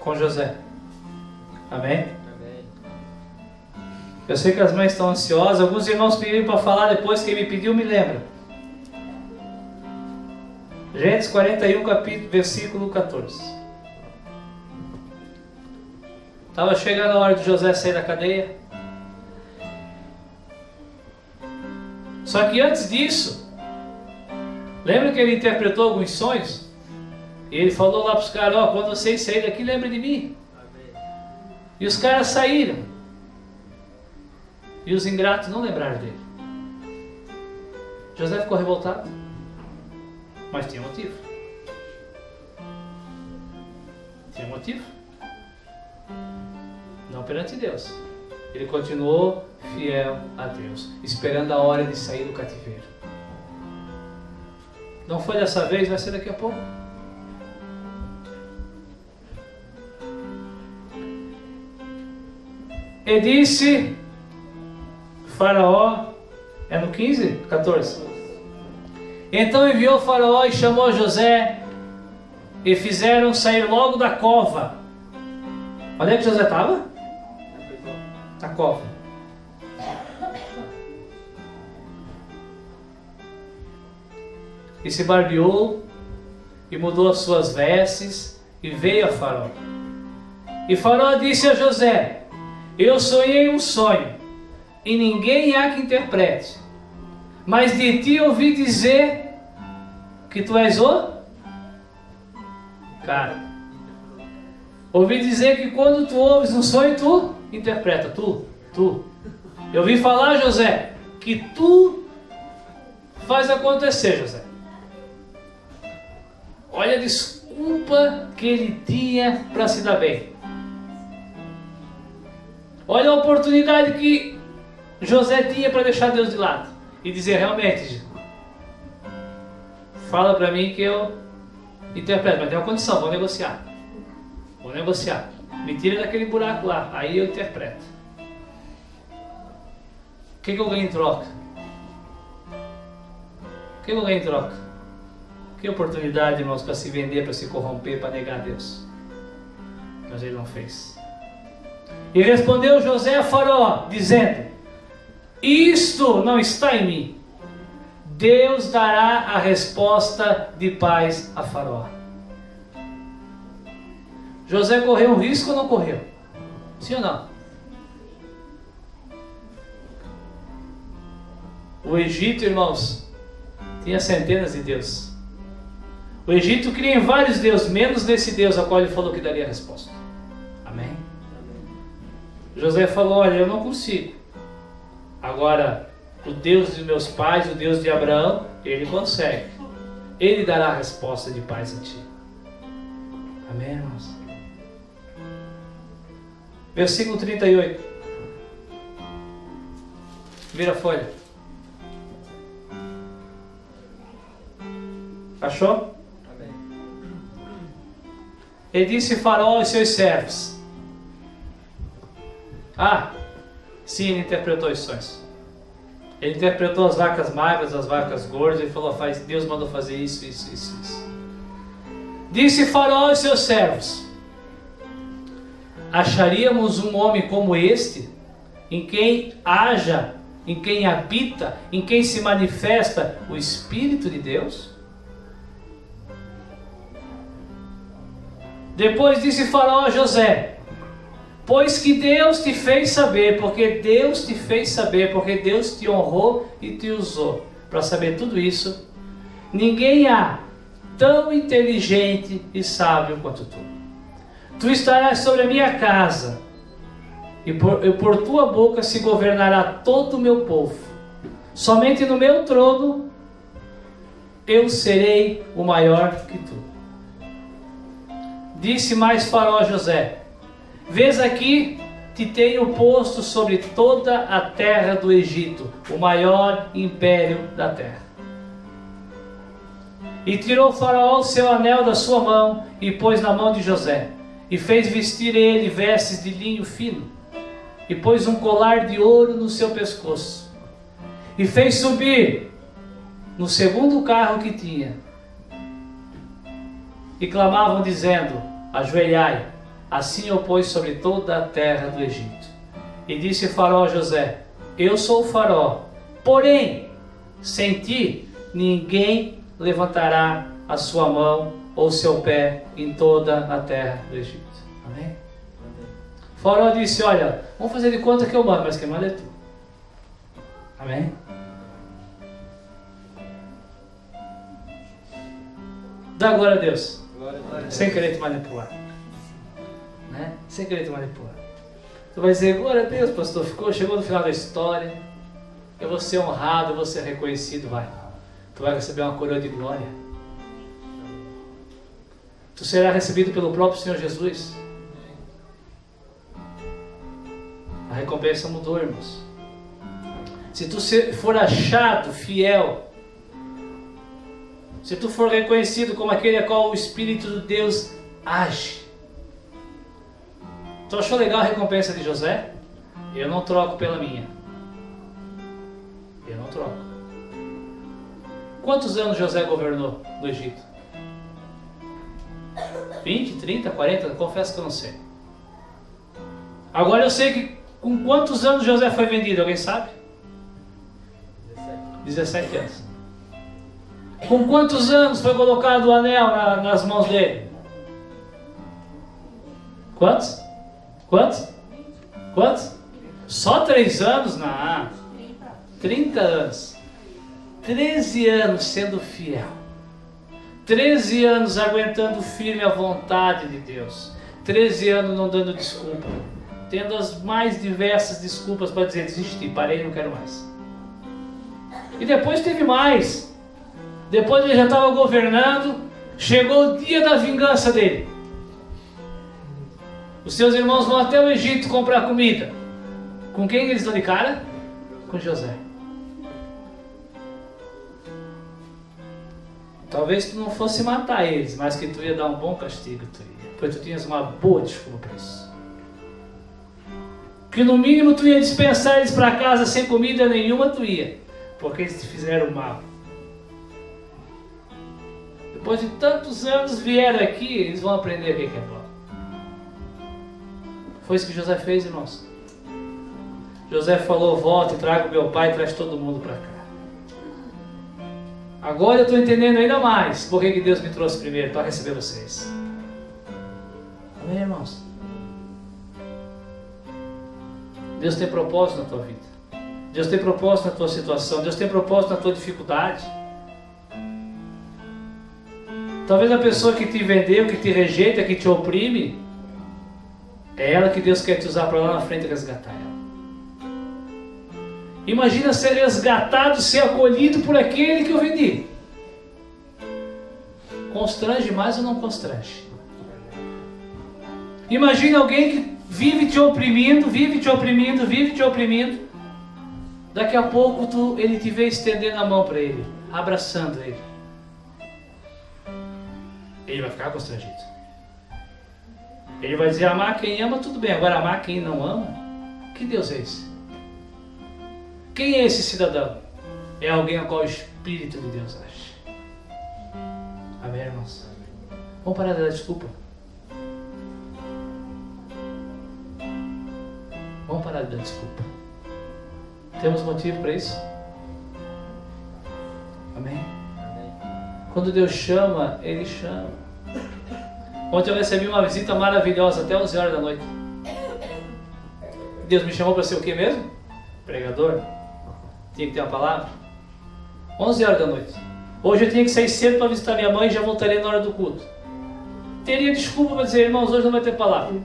com José. Amém? Amém. Eu sei que as mães estão ansiosas. Alguns irmãos pediram para falar depois. Quem me pediu me lembra. Gênesis 41, capítulo, versículo 14. Estava chegando a hora de José sair da cadeia. Só que antes disso, lembra que ele interpretou alguns sonhos? E ele falou lá para os caras, ó, quando vocês saírem daqui, lembrem de mim. Amém. E os caras saíram. E os ingratos não lembraram dele. José ficou revoltado. Mas tinha motivo. Tinha motivo. Não perante Deus. Ele continuou fiel a Deus, esperando a hora de sair do cativeiro. Não foi dessa vez, vai ser daqui a pouco. E disse Faraó, é no 15? 14. Então enviou Faraó e chamou José e fizeram sair logo da cova. Onde é que José estava? Na cova. E se barbeou e mudou as suas vestes e veio a Faraó. E Faraó disse a José: eu sonhei um sonho e ninguém há que interprete, mas de ti ouvi dizer que tu és o cara. Ouvi dizer que quando tu ouves um sonho, tu interpreta. Tu. Eu ouvi falar, José, que tu faz acontecer, José. Olha a desculpa que ele tinha para se dar bem. Olha a oportunidade que José tinha para deixar Deus de lado e dizer: realmente, fala para mim que eu interpreto, mas tem uma condição, vou negociar. Vou negociar. Me tira daquele buraco lá, aí eu interpreto. O que eu ganho em troca? O que eu ganho em troca? Que oportunidade, irmãos, para se vender, para se corromper, para negar a Deus. Mas ele não fez. E respondeu José a Faraó, dizendo: isto não está em mim. Deus dará a resposta de paz a Faraó. José correu um risco ou não correu? Sim ou não? O Egito, irmãos, tinha centenas de deuses. O Egito cria em vários deuses, menos nesse Deus a qual ele falou que daria a resposta. Amém? José falou: olha, eu não consigo. Agora, o Deus de meus pais, o Deus de Abraão, ele consegue. Ele dará a resposta de paz a ti. Amém, irmãos? Versículo 38. Vira a folha. Achou? Amém. E disse Faraó aos seus servos. Sim, ele interpretou os sonhos. Ele interpretou as vacas magras, as vacas gordas. Ele falou: Deus mandou fazer isso. Disse Faraó aos seus servos: acharíamos um homem como este, em quem haja, em quem habita, em quem se manifesta o Espírito de Deus? Depois disse Faraó a José: Pois que Deus te fez saber, porque Deus te fez saber, porque Deus te honrou e te usou para saber tudo isso. Ninguém há tão inteligente e sábio quanto tu. Tu estarás sobre a minha casa, e por tua boca se governará todo o meu povo. Somente no meu trono eu serei o maior que tu. Disse mais Faraó a José: vês aqui, te tenho posto sobre toda a terra do Egito, o maior império da terra. E tirou Faraó o seu anel da sua mão e pôs na mão de José, e fez vestir ele vestes de linho fino, e pôs um colar de ouro no seu pescoço, e fez subir no segundo carro que tinha, e clamavam dizendo: ajoelhai. Assim o pôs sobre toda a terra do Egito. E disse Faraó a José: eu sou o Faraó, porém sem ti ninguém levantará a sua mão ou seu pé em toda a terra do Egito. Amém? O Faraó disse: olha, vamos fazer de conta que eu mando, mas quem manda é tu. Amém? Dá glória a Deus. Sem querer te manipular. Né? Sem querer te manipular. Tu vai dizer: glória a Deus, pastor, chegou no final da história, eu vou ser honrado, eu vou ser reconhecido. Vai, tu vai receber uma coroa de glória. Tu será recebido pelo próprio Senhor Jesus. A recompensa mudou, irmãos. Se tu for achado fiel, se tu for reconhecido como aquele a qual o Espírito de Deus age. Tu achou legal a recompensa de José? Eu não troco pela minha. Eu não troco. Quantos anos José governou no Egito? 20, 30, 40? Confesso que eu não sei. Agora eu sei que com quantos anos José foi vendido? Alguém sabe? 17 anos. Com quantos anos foi colocado o anel nas mãos dele? Quantos? Quantos? Só 3 anos? Não. 30 anos. 13 anos sendo fiel. 13 anos aguentando firme a vontade de Deus. 13 anos não dando desculpa. Tendo as mais diversas desculpas para dizer: desisti, parei, não quero mais. E depois teve mais. Depois ele já estava governando. Chegou o dia da vingança dele. Os seus irmãos vão até o Egito comprar comida. Com quem eles estão de cara? Com José. Talvez tu não fosse matar eles, mas que tu ia dar um bom castigo, tu ia. Porque tu tinhas uma boa desculpa para isso. Que no mínimo tu ia dispensar eles para casa sem comida nenhuma, tu ia. Porque eles te fizeram mal. Depois de tantos anos vieram aqui, eles vão aprender o que é bom. Foi isso que José fez, irmãos. José falou: volta e traga o meu pai, traz todo mundo para cá. Agora eu estou entendendo ainda mais por que Deus me trouxe primeiro, para receber vocês. Amém, irmãos? Deus tem propósito na tua vida. Deus tem propósito na tua situação. Deus tem propósito na tua dificuldade. Talvez a pessoa que te vendeu, que te rejeita, que te oprime, é ela que Deus quer te usar para lá na frente resgatar ela. Imagina ser resgatado, ser acolhido por aquele que eu vendi. Constrange mais ou não constrange? Imagina alguém que vive te oprimindo. Daqui a pouco ele te vê estendendo a mão para ele, abraçando ele. Ele vai ficar constrangido. Ele vai dizer: amar quem ama, tudo bem. Agora amar quem não ama? Que Deus é esse? Quem é esse cidadão? É alguém a qual o Espírito de Deus age. Amém, irmãos? Vamos parar de dar desculpa. Vamos parar de dar desculpa. Temos motivo para isso? Amém? Quando Deus chama, Ele chama. Ontem eu recebi uma visita maravilhosa até 11 horas da noite. Deus me chamou para ser o quê mesmo? Pregador. Tinha que ter uma palavra. 11 horas da noite. Hoje eu tinha que sair cedo para visitar minha mãe e já voltaria na hora do culto. Teria desculpa para dizer, irmãos, hoje não vai ter palavra.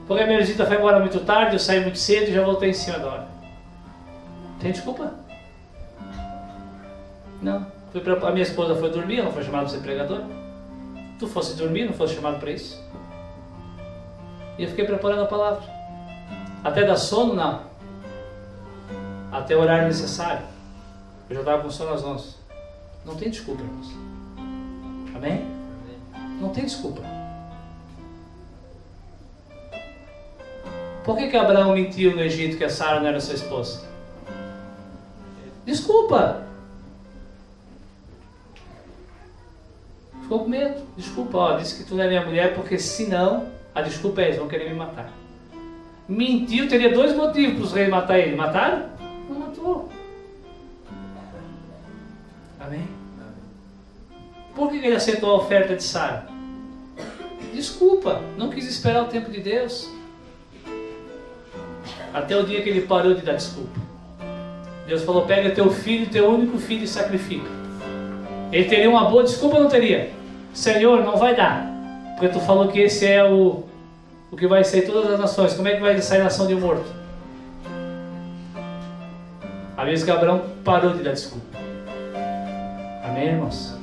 Porque a minha visita foi embora muito tarde, eu saí muito cedo e já voltei em cima da hora. Tem desculpa? Não. A minha esposa foi dormir, não foi chamada para ser pregadora. Tu fosse dormir, não fosse chamado para isso. E eu fiquei preparando a palavra. Até dar sono, não. Até o horário necessário. Eu já estava com sono às 11. Não tem desculpa, irmãos. Amém? Não tem desculpa. Por que Abraão mentiu no Egito que a Sara não era sua esposa? Desculpa. Ficou com medo. Desculpa, disse que tu não é minha mulher porque senão a desculpa é eles vão querer me matar. Mentiu, teria 2 motivos para os reis matar ele. Mataram? Não matou. Amém? Por que ele aceitou a oferta de Sara? Desculpa, não quis esperar o tempo de Deus. Até o dia que ele parou de dar desculpa. Deus falou, pega teu filho, teu único filho e sacrifica. Ele teria uma boa desculpa ou não teria? Senhor, não vai dar. Porque tu falou que esse é o que vai sair todas as nações. Como é que vai sair a nação de um morto? A vez que Abraão parou de dar desculpa. Amém, irmãos?